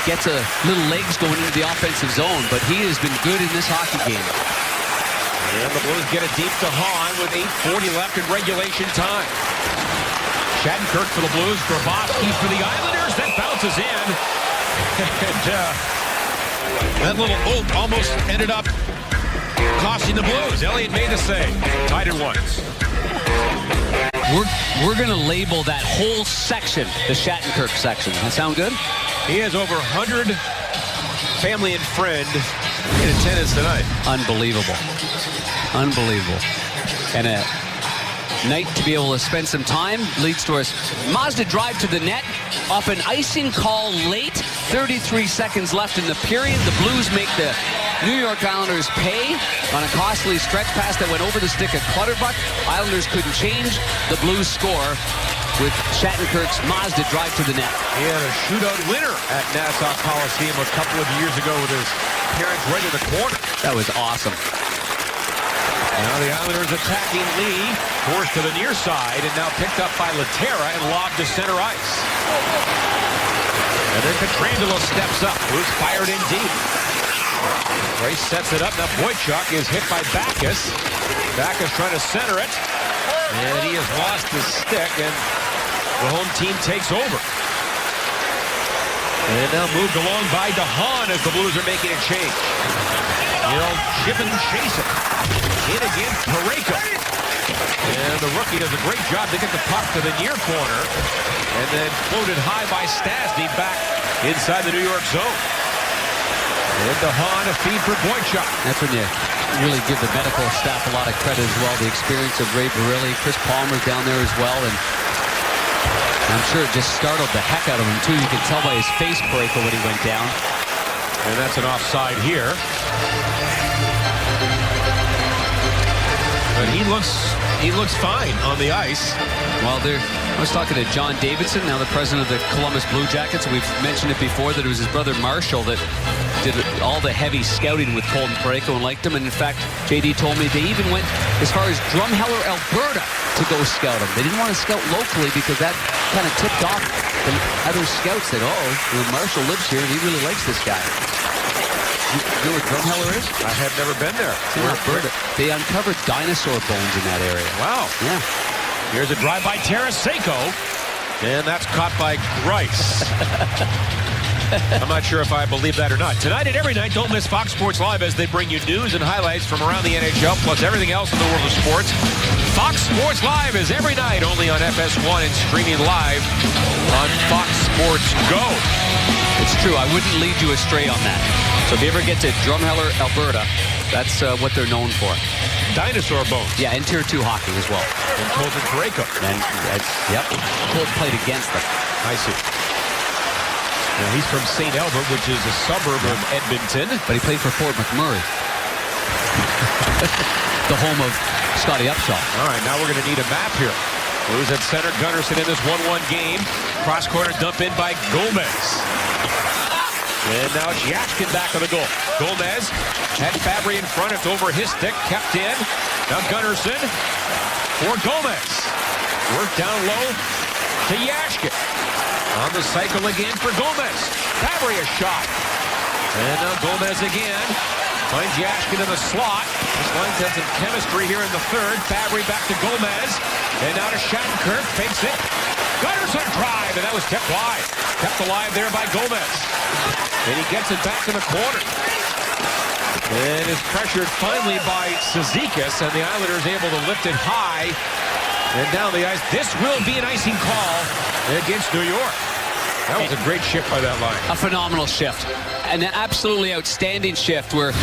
gets a little legs going into the offensive zone. But he has been good in this hockey game. And the Blues get it deep to Hahn with 8:40 left in regulation time. Shattenkirk for the Blues, Grabowski for the Islanders, then bounces in. And that little bolt almost ended up costing the Blues. Elliott made the save. Tied at once. We're going to label that whole section the Shattenkirk section. That sound good? He has over 100 family and friend in attendance tonight. Unbelievable. Unbelievable. And a night to be able to spend some time leads to us. Mazda drive to the net off an icing call late. 33 seconds left in the period. The Blues make the New York Islanders pay on a costly stretch pass that went over the stick of Clutterbuck. Islanders couldn't change. The Blues score with Shattenkirk's Mazda drive to the net. He had a shootout winner at Nassau Coliseum a couple of years ago with his parents right in the corner. That was awesome. Now the Islanders attacking Lee, forced to the near side, and now picked up by Laterra and lobbed to center ice. And then Pietrangelo steps up. Blues fired in deep. Grace sets it up. Now Boychuk is hit by Backus. Backus trying to center it. And he has lost his stick, and the home team takes over. And now moved along by DeHaan as the Blues are making a change. You know, chip and chase it. In again, Parayko. And the rookie does a great job to get the puck to the near corner. And then floated high by Stastny back inside the New York zone. And DeHaan a feed for Boychuk. That's when you really give the medical staff a lot of credit as well. The experience of Ray Barilli, Chris Palmer's down there as well, and I'm sure it just startled the heck out of him too. You can tell by his face breaker when he went down. And that's an offside here. But he looks fine on the ice. Well, I was talking to John Davidson, now the president of the Columbus Blue Jackets. We've mentioned it before that it was his brother Marshall that did all the heavy scouting with Colton Parayko and liked him. And in fact, JD told me they even went as far as Drumheller, Alberta to go scout him. They didn't want to scout locally because that kind of tipped off the other scouts that, Marshall lives here and he really likes this guy. You know where Drumheller is? I have never been there. It's in Alberta. They uncovered dinosaur bones in that area. Wow. Yeah. Here's a drive by Tarasenko, and that's caught by Grice. I'm not sure if I believe that or not. Tonight and every night, don't miss Fox Sports Live as they bring you news and highlights from around the NHL, plus everything else in the world of sports. Fox Sports Live is every night only on FS1 and streaming live on Fox Sports Go. It's true. I wouldn't lead you astray on that. So if you ever get to Drumheller, Alberta, that's what they're known for. Dinosaur bones. Yeah, and Tier 2 hockey as well. And Colton Parayko. And yep, Colton played against them. I see. Now he's from St. Albert, which is a suburb of Edmonton. But he played for Fort McMurray. The home of Scotty Upshaw. All right, now we're going to need a map here. Blues at center, Gunnarsson in this 1-1 game. Cross corner dump in by Gomez. And now Yashkin back of the goal. Gomez had Fabry in front. It's over his stick, kept in. Now Gunnarsson for Gomez. Work down low to Yashkin. On the cycle again for Gomez. Fabry a shot. And now Gomez again. Finds Yashkin in the slot. This line has some chemistry here in the third. Fabry back to Gomez. And now to Shattenkirk. Fakes it. Gunnarsson drive. And that was kept wide. Kept alive there by Gomez. And he gets it back in the corner. And is pressured finally by Cizikas. And the Islanders able to lift it high. And down the ice. This will be an icing call against New York. That was a great shift by that line. A phenomenal shift. An absolutely outstanding shift where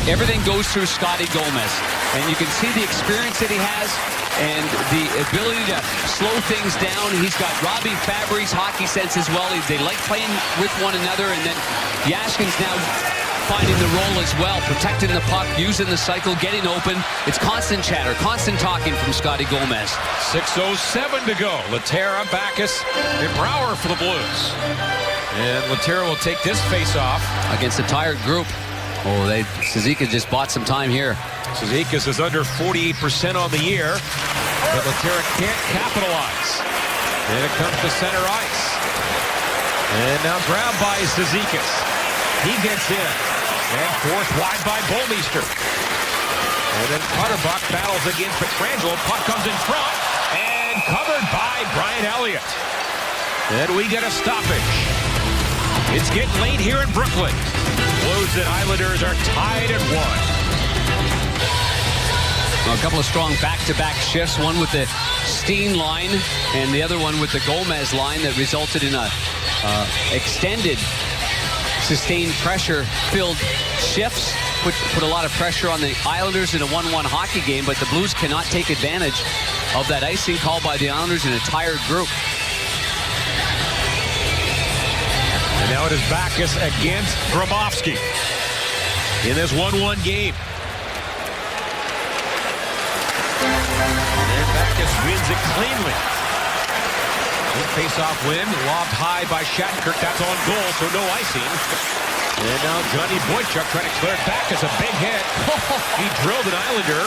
everything goes through Scotty Gomez. And you can see the experience that he has and the ability to slow things down. He's got Robbie Fabry's hockey sense as well. They like playing with one another. And then Yashkin's now finding the role as well, protecting the puck, using the cycle, getting open. It's constant chatter, constant talking from Scotty Gomez. 6:07 to go. Laterra, Backus, and Brouwer for the Blues. And Laterra will take this face-off. Against a tired group. Cizikas just bought some time here. Cizikas is under 48% on the year, but Laterra can't capitalize. And it comes to center ice. And now grabbed by Cizikas. He gets in. And forced wide by Bolmeister. And then Clutterbuck battles against Pietrangelo. Puck comes in front. And covered by Brian Elliott. And we get a stoppage. It's getting late here in Brooklyn. Blues and Islanders are tied at 1. Well, a couple of strong back-to-back shifts. One with the Steen line and the other one with the Gomez line that resulted in a extended sustained pressure-filled shifts, put a lot of pressure on the Islanders in a 1-1 hockey game, but the Blues cannot take advantage of that icing call by the Islanders in a tired group. And now it is Backus against Grabowski in this 1-1 game. And Backus wins it cleanly. Good face-off win, lobbed high by Shattenkirk. That's on goal, so no icing. And now Johnny Boychuk trying to clear it back. It's a big hit. He drilled an Islander.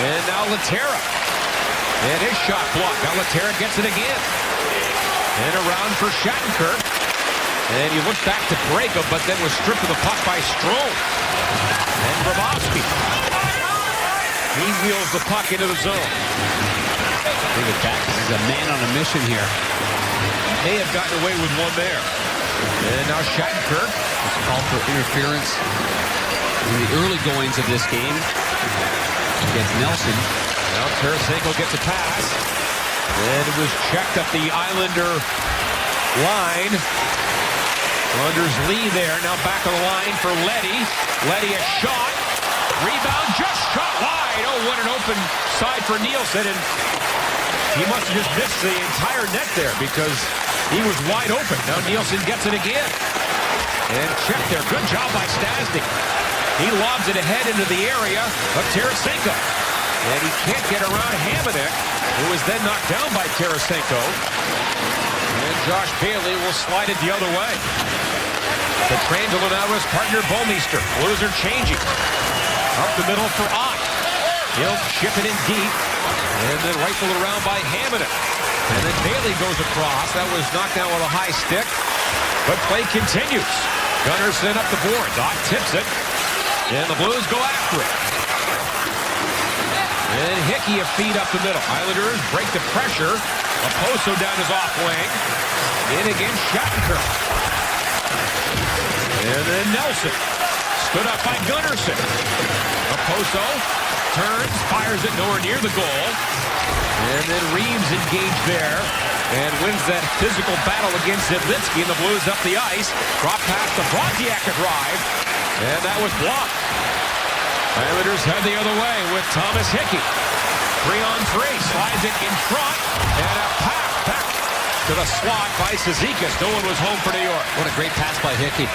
And now Laterra. And his shot blocked. Now Laterra gets it again. And around for Shattenkirk. And he looks back to Parayko, but then was stripped of the puck by Strome. And Grabowski. He wheels the puck into the zone. David Backus is a man on a mission here. May have gotten away with one there. And now Shattenkirk. Called for interference in the early goings of this game against Nelson. Now Tarasenko gets a pass. And it was checked up the Islander line. Islanders lead there. Now back on the line for Leddy. Leddy a shot. Rebound just shot wide. Oh, what an open side for Nielsen. And he must have just missed the entire net there because he was wide open. Now Nielsen gets it again. And check there. Good job by Stastny. He lobs it ahead into the area of Tarasenko. And he can't get around Hamonic, who was then knocked down by Tarasenko. And Josh Bailey will slide it the other way. Pietrangelo now to his partner Bouwmeester. Blues are changing. Up the middle for Ott. He'll chip it in deep. And then rifled around by Hamonic. And then Bailey goes across. That was knocked down with a high stick. But play continues. Gunnarsson up the board. Ott tips it. And the Blues go after it. And Hickey a feed up the middle. Islanders break the pressure. Oposo down his off wing. In against Shattenkirk. And then Nelson. Stood up by Gunnarsson. Oposo turns, fires it nowhere near the goal. And then Reeves engaged there and wins that physical battle against Zidlitsky. And the Blues up the ice. Drop past the Bronziak at drive. And that was blocked. Islanders head the other way with Thomas Hickey. 3-on-3. Slides it in front. And a pass back to the slot by Cizikas. No one was home for New York. What a great pass by Hickey.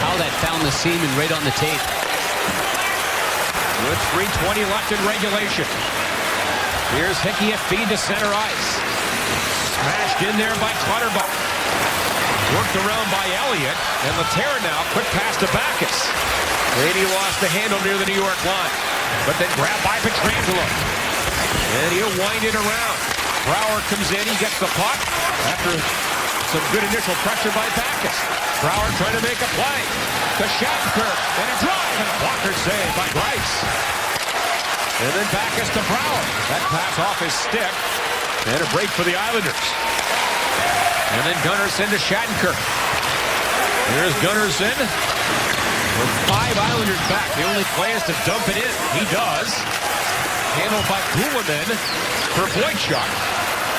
How that found the seam and right on the tape. With 3:20 left in regulation. Here's Hickey a feed to center ice. Smashed in there by Clutterbuck. Worked around by Elliott. And Laterra now. Quick pass to Backes. And he lost the handle near the New York line. But then grabbed by Pietrangelo. And he'll wind it around. Brouwer comes in. He gets the puck after some good initial pressure by Backes. Brouwer trying to make a play. To Shattenkirk. And a drive. And a blocker save by Greiss. And then Backes to Brouwer. That pass off his stick. And a break for the Islanders. And then Gunnarsson to Shattenkirk. Here's Gunnarsson. With 5 Islanders back. The only play is to dump it in. He does. Handled by Kuhlman for Boychuk.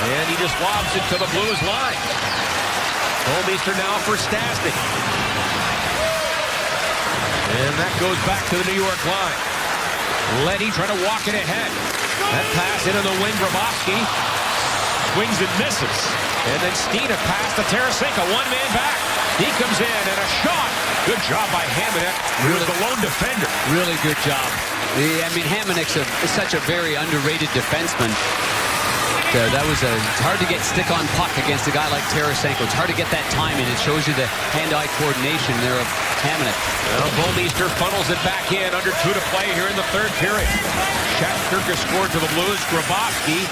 And he just lobs it to the Blues line. Bouwmeester now for Stastny. And that goes back to the New York line. Leddy trying to walk it ahead. That pass into the wing. Grabowski swings and misses. And then Stina pass to Tarasenko. One man back. He comes in and a shot. Good job by Hamonic. He was the lone defender. Really good job. I mean, Hamonic's is such a very underrated defenseman. That was it's hard to get stick-on puck against a guy like Tarasenko. It's hard to get that timing. It shows you the hand-eye coordination there of Hamonic. Well, Bouwmeester funnels it back in. Under 2 to play here in the third period. Shattenkirk has scored to the Blues. Grabowski.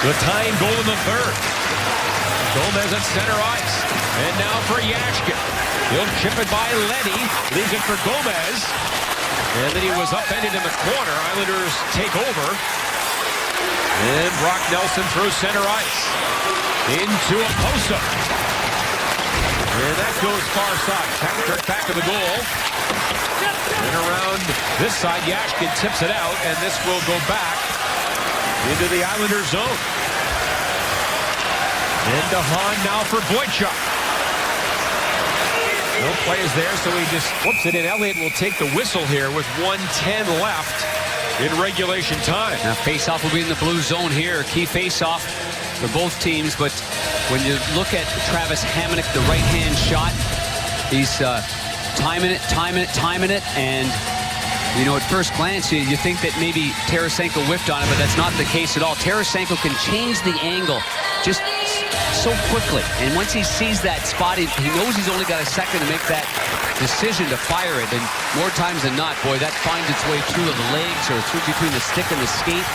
The tying goal in the third. Gomez at center ice. And now for Yashkin. He'll chip it by Leddy. Leaves it for Gomez. And then he was upended in the corner. Islanders take over. And Brock Nelson through center ice. Into Oposo. And that goes far side. Shattenkirk back to the goal. And around this side, Yashkin tips it out. And this will go back into the Islanders zone. And DeHaan now for Boychuk. No plays there, so he just flips it in. Elliott will take the whistle here with 1:10 left in regulation time. Now face-off will be in the blue zone here. Key face-off for both teams, but when you look at Travis Hamonic, the right-hand shot, he's timing it, and you know, at first glance, you think that maybe Tarasenko whiffed on it, but that's not the case at all. Tarasenko can change the angle just so quickly, and once he sees that spot, he knows he's only got a second to make that decision to fire it, and more times than not, boy, that finds its way through the legs or through between the stick and the skate.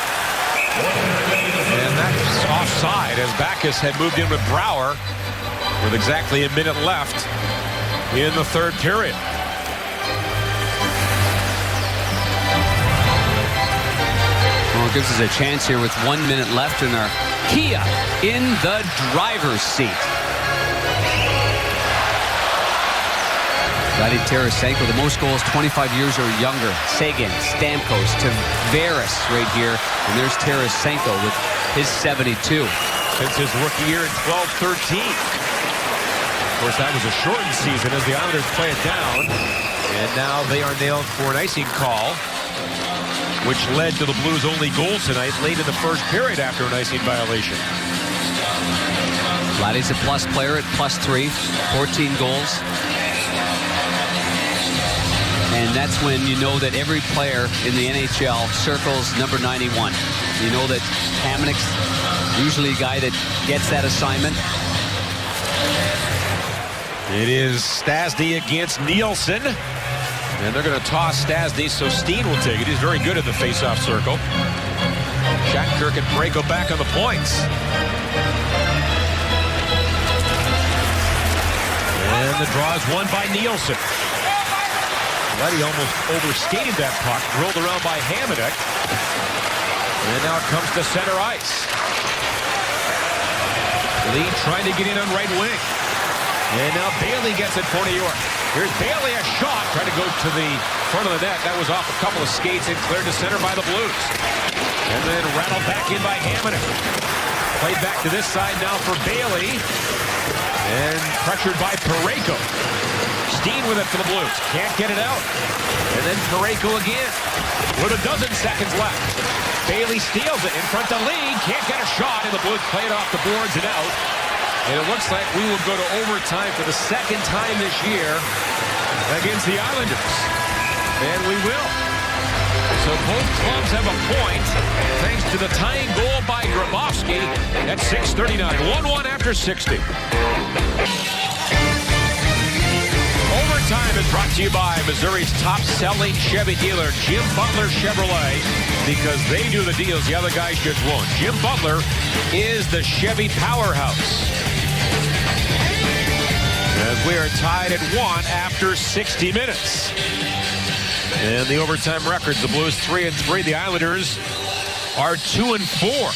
And that's offside as Backes had moved in with Brouwer with exactly a minute left in the third period. Well, it gives us a chance here with 1 minute left in our Kia in the driver's seat. Vladi Tarasenko, the most goals 25 years or younger. Seguin, Stamkos, Tavares right here. And there's Tarasenko with his 72. Since his rookie year in 12-13. Of course, that was a shortened season as the Islanders play it down. And now they are nailed for an icing call, which led to the Blues' only goal tonight late in the first period after an icing violation. Vladdy's a plus player at +3, 14 goals. And that's when you know that every player in the NHL circles number 91. You know that Hamannik's usually a guy that gets that assignment. It is Stastny against Nielsen. And they're going to toss Stastny, so Steen will take it. He's very good at the face-off circle. Shattenkirk and Parayko back on the points. And the draw is won by Nielsen. Leddy almost overskated that puck, rolled around by Hamannik. And now it comes to center ice. Lee trying to get in on right wing. And now Bailey gets it for New York. Here's Bailey, a shot, trying to go to the front of the net. That was off a couple of skates and cleared to center by the Blues. And then rattled back in by Hamannik. Played back to this side now for Bailey. And pressured by Parayko. Steen with it for the Blues. Can't get it out. And then Parayko again. With a dozen seconds left. Bailey steals it in front of Lee. Can't get a shot, and the Blues play it off the boards and out. And it looks like we will go to overtime for the second time this year against the Islanders. And we will. So both clubs have a point thanks to the tying goal by Grabowski at 6:39. 1-1 after 60. Overtime is brought to you by Missouri's top-selling Chevy dealer, Jim Butler Chevrolet, because they do the deals the other guys just won't. Jim Butler is the Chevy powerhouse. As we are tied at 1 after 60 minutes. And the overtime records, the Blues 3-3. The Islanders are 2-4.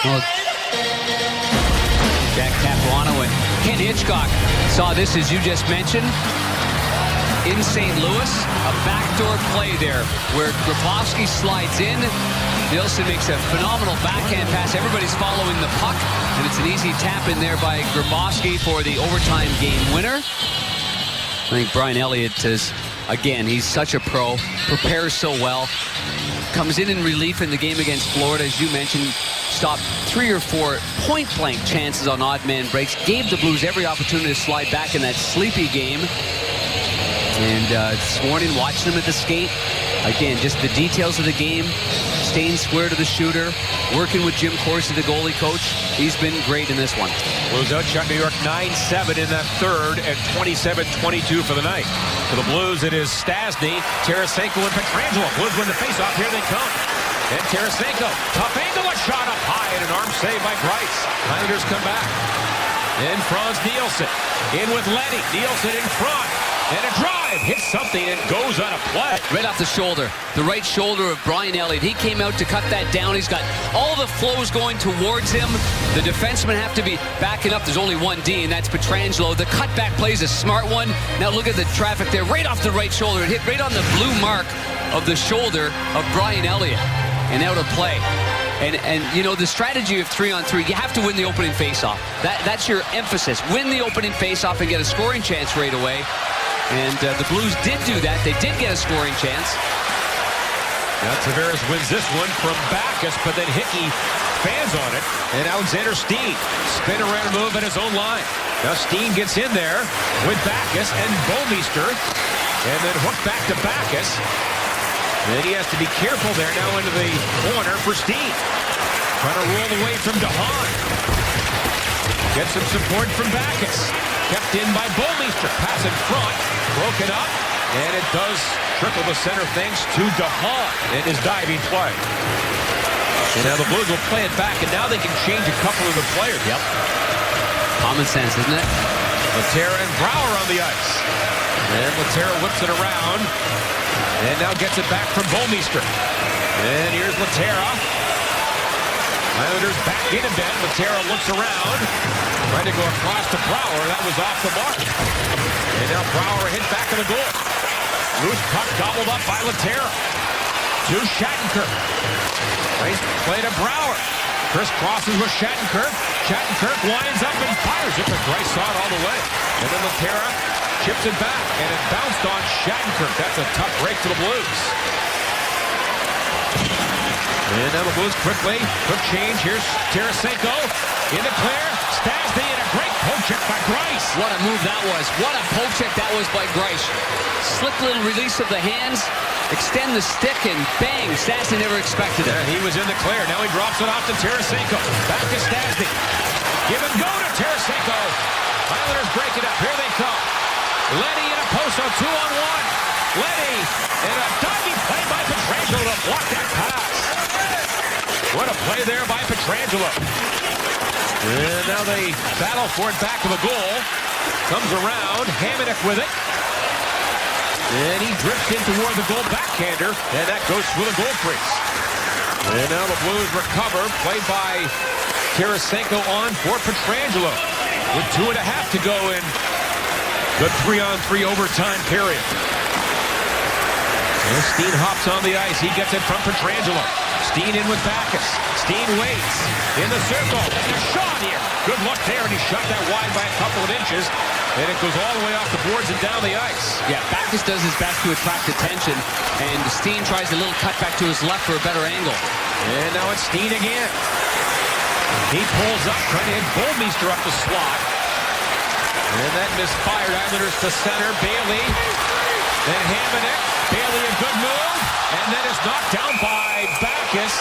Well, Jack Capuano and Ken Hitchcock saw this, as you just mentioned, in St. Louis. A backdoor play there where Grabowski slides in. Nielsen makes a phenomenal backhand pass. Everybody's following the puck, and it's an easy tap in there by Grabowski for the overtime game winner. I think Brian Elliott is, again, he's such a pro, prepares so well, comes in relief in the game against Florida, as you mentioned, stopped 3 or 4 point-blank chances on odd man breaks, gave the Blues every opportunity to slide back in that sleepy game. And this morning, watching him at the skate, again, just the details of the game, staying square to the shooter, working with Jim Corsi, the goalie coach. He's been great in this one. Blues outshot New York 9-7 in that third and 27-22 for the night. For the Blues, it is Stastny, Tarasenko, and Pietrangelo. Blues win the faceoff. Here they come. And Tarasenko, tough angle, a shot up high, and an arm save by Greiss. Islanders come back. And Franz Nielsen in with Leddy. Nielsen in front. And a drive hits something and goes on a play. Right off the shoulder, the right shoulder of Brian Elliott. He came out to cut that down. He's got all the flows going towards him. The defensemen have to be backing up. There's only one D, and that's Pietrangelo. The cutback play is a smart one. Now look at the traffic there, right off the right shoulder. It hit right on the blue mark of the shoulder of Brian Elliott. And out of play. And you know, the strategy of 3-on-3, you have to win the opening faceoff. That's your emphasis. Win the opening faceoff and get a scoring chance right away. And the Blues did do that. They did get a scoring chance. Now Tavares wins this one from Backus, but then Hickey fans on it. And Alexander Steen spin around and move at his own line. Now Steen gets in there with Backus and Bouwmeester. And then hooked back to Backus. And he has to be careful there now into the corner for Steen. Trying to roll away from DeHaan. Gets some support from Backus. Kept in by Bouwmeester. Pass in front. Broken up. And it does trickle the center thanks to DeHaan and his diving play. And now the Blues will play it back, and now they can change a couple of the players. Yep. Common sense, isn't it? Laterra and Brouwer on the ice. And Laterra whips it around. And now gets it back from Bouwmeester. And here's Laterra. Islanders back in a bit. Laterra looks around. Trying to go across to Brouwer. That was off the mark. And now Brouwer hit back of the goal. Loose puck gobbled up by Laterra. To Shattenkirk. Nice play to Brouwer. Chris crosses with Shattenkirk. Shattenkirk winds up and fires it, but Greiss saw it all the way. And then Laterra chips it back, and it bounced on Shattenkirk. That's a tough break to the Blues. And now the Blues quickly. Quick change. Here's Tarasenko in the clear. Stastny and a great poke check by Greiss. What a move that was. What a poke check that was by Greiss. Slick little release of the hands. Extend the stick and bang. Stastny never expected it. Yeah, he was in the clear. Now he drops it off to Tarasenko. Back to Stastny. Give and go to Tarasenko. Islanders break it up. Here they come. Leddy in a post on 2-on-1. Leddy and a diving play by Pietrangelo to block that pass. What a play there by Pietrangelo. And now they battle for it back to the goal. Comes around. Hamonic with it. And he drifts in toward the goal backhander. And that goes through the goal crease. And now the Blues recover. Played by Tarasenko on for Pietrangelo. With 2.5 to go in the 3-on-3 overtime period. And Steen hops on the ice. He gets it from Pietrangelo. Steen in with Backes. Steen waits in the circle. And a shot here. Good look there, and he shot that wide by a couple of inches. And it goes all the way off the boards and down the ice. Yeah, Backes does his best to attract attention, and Steen tries a little cut back to his left for a better angle. And now it's Steen again. He pulls up, trying to hit Goldmeister up the slot. And that misfired. Islanders to center. Bailey. Then Hamonic. Bailey a good move. And then it's knocked down by Backes.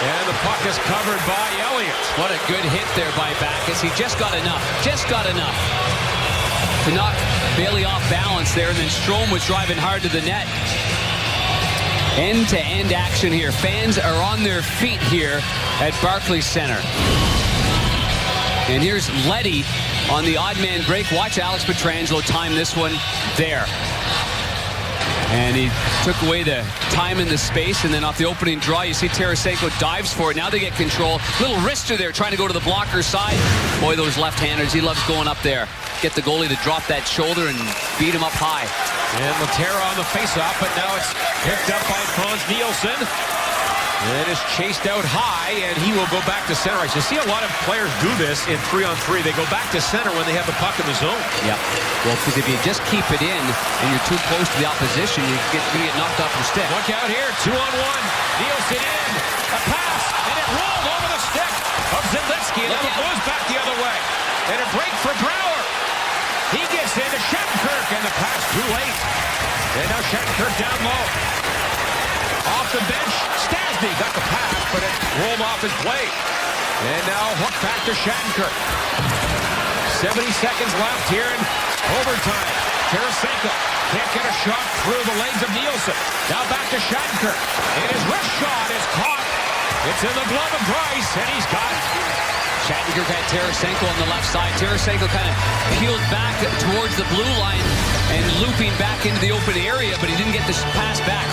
And the puck is covered by Elliott. What a good hit there by Backes. He just got enough. Just got enough to knock Bailey off balance there. And then Strome was driving hard to the net. End-to-end action here. Fans are on their feet here at Barclays Center. And here's Leddy on the odd man break. Watch Alex Pietrangelo time this one there. And he took away the time and the space, and then off the opening draw, you see Tarasenko dives for it. Now they get control. Little wrister there, trying to go to the blocker side. Boy, those left-handers, he loves going up there. Get the goalie to drop that shoulder and beat him up high. And Laterra on the face-off, but now it's picked up by Frans Nielsen. And is chased out high, and he will go back to center ice. You see a lot of players do this in 3-on-3. They go back to center when they have the puck in the zone. Yeah. Well, because if you just keep it in and you're too close to the opposition, you get knocked off your stick. Look out here, 2-on-1. Nielsen in. A pass, and it rolled over the stick of Zalitsky. And now the Blues back the other way. And a break for Brouwer. He gets into Shattenkirk, and the pass too late. And now Shattenkirk down low. Off the bench, Stastny got the pass, but it rolled off his blade. And now hooked back to Shattenkirk. 70 seconds left here in overtime. Tarasenko can't get a shot through the legs of Nielsen. Now back to Shattenkirk. And his wrist shot is caught. It's in the glove of Greiss, and he's got it. Shattenkirk had Tarasenko on the left side. Tarasenko kind of peeled back towards the blue line and looping back into the open area, but he didn't get the pass back.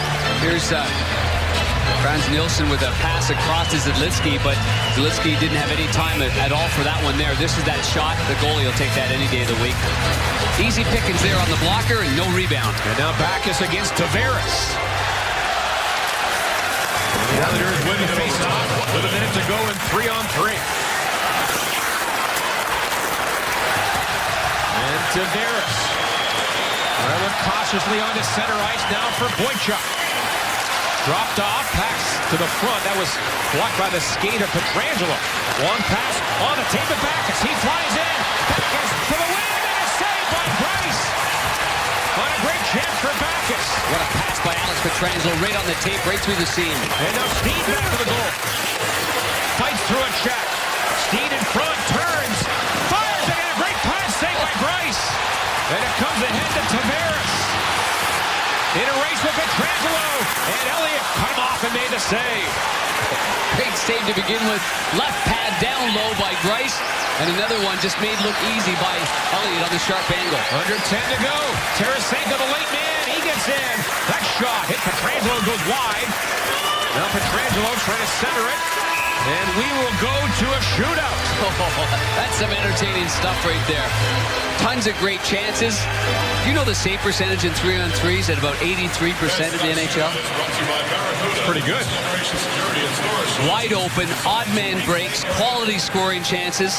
Here's Frans Nielsen with a pass across to Zalitsky, but Zalitsky didn't have any time at all for that one there. This is that shot. The goalie will take that any day of the week. Easy pickings there on the blocker and no rebound. And now Backes against Tavares. The Islanders win the face-off with a minute to go in 3-on-3. And Tavares. Rather cautiously onto center ice now for Boychuk. Dropped off, pass to the front. That was blocked by the skate of Pietrangelo. Long pass on the tape of Backes. He flies in. Backes for the win, and a save by Greiss. On a great chance for Backes. What a pass by Alex Pietrangelo, right on the tape, right through the seam. And now Steen back to the goal. Fights through a check. Steen in front, turns, fires, and a great pass save by Greiss. And it comes ahead to Tavares. In a race with Pietrangelo, and Elliott cut him off and made the save. Great save to begin with. Left pad down low by Greiss, and another one just made look easy by Elliott on the sharp angle. Under 10 to go. Tarasenko, the late man, he gets in. That shot hit Pietrangelo and goes wide. Now Pietrangelo trying to center it, and we will go to a shootout. Oh, that's some entertaining stuff right there. Tons of great chances. You know the save percentage in 3-on-3s at about 83% in the NHL? Pretty good. Wide open, odd man breaks, quality scoring chances.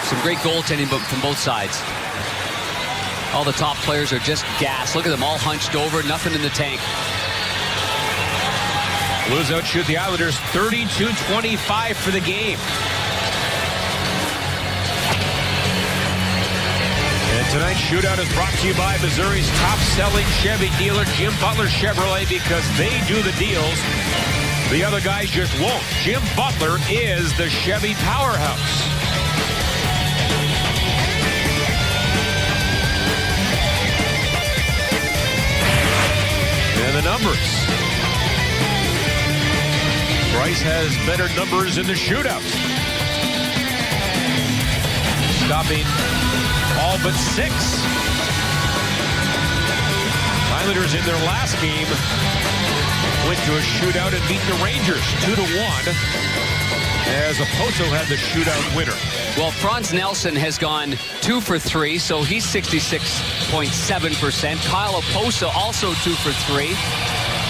Some great goaltending from both sides. all the top players are just gassed. Look at them all hunched over, nothing in the tank. Blues outshoot the Islanders 32-25 for the game. And tonight's shootout is brought to you by Missouri's top-selling Chevy dealer, Jim Butler Chevrolet, because they do the deals. The other guys just won't. Jim Butler is the Chevy powerhouse. And the numbers. Bryce has better numbers in the shootout. Stopping all but 6. Islanders in their last game went to a shootout and beat the Rangers 2-1, as Oposo had the shootout winner. Well, Franz Nelson has gone 2 for 3, so he's 66.7%. Kyle Oposo also 2 for 3.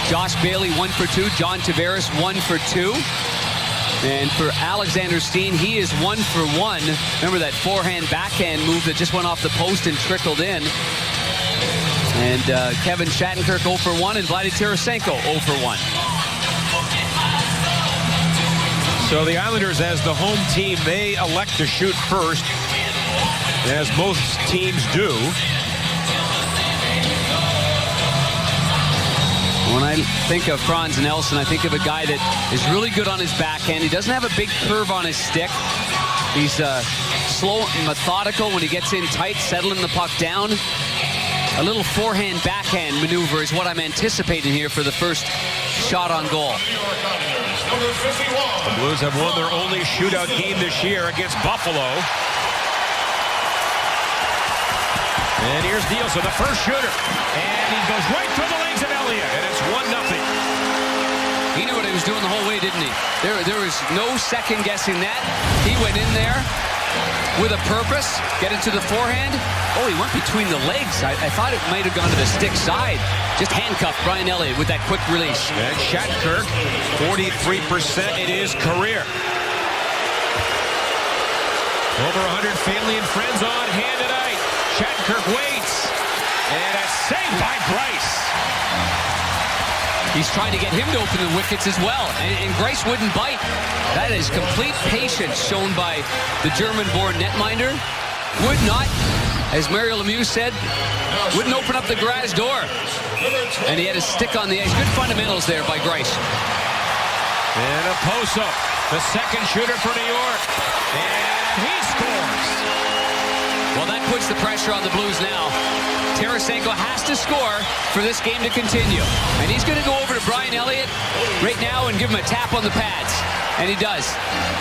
Josh Bailey 1 for 2. John Tavares 1 for 2. And for Alexander Steen, he is 1 for 1. Remember that forehand backhand move that just went off the post and trickled in. And Kevin Shattenkirk 0 for 1, and Vladimir Tarasenko 0 for 1. So the Islanders, as the home team, may elect to shoot first, as most teams do. When I think of Franz Nelson, I think of a guy that is really good on his backhand. He doesn't have a big curve on his stick. He's slow and methodical when he gets in tight, settling the puck down. A little forehand backhand maneuver is what I'm anticipating here for the first shot on goal. The Blues have won their only shootout game this year against Buffalo. And here's Nielsen, the first shooter. And he goes right through the legs of Elliott, and it's 1-0. He knew what he was doing the whole way, didn't he? There was no second guessing that. He went in there with a purpose, get it to the forehand. Oh, he went between the legs. I thought it might have gone to the stick side. Just handcuffed Brian Elliott with that quick release. And Shattenkirk, 43%. It is career. Over 100 family and friends on hand tonight. Shattenkirk waits. And a save by Bryce. He's trying to get him to open the wickets as well. And Bryce wouldn't bite. That is complete patience shown by the German-born netminder. Would not, as Mario Lemieux said, wouldn't open up the garage door. And he had a stick on the edge. Good fundamentals there by Bryce. And Oposo, the second shooter for New York. And he scores. Well, that puts the pressure on the Blues now. Tarasenko has to score for this game to continue. And he's going to go over to Brian Elliott right now and give him a tap on the pads. And he does.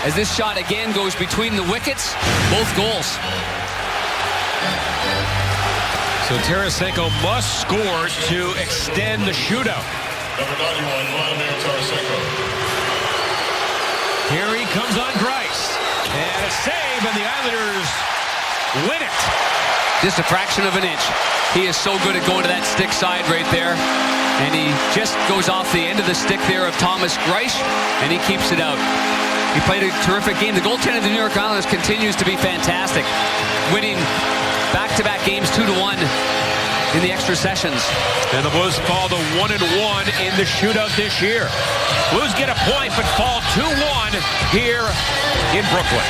As this shot again goes between the wickets, both goals. So Tarasenko must score to extend the shootout. Number 91, Vladimir Tarasenko. Here he comes on Bryce. And a save, and the Islanders win it. Just a fraction of an inch. He is so good at going to that stick side right there. And he just goes off the end of the stick there of Thomas Greisch, and he keeps it out. He played a terrific game. The goaltending of the New York Islanders continues to be fantastic, winning back-to-back games 2-1 in the extra sessions. And the Blues fall to 1-1 in the shootout this year. Blues get a point, but fall 2-1 here in Brooklyn.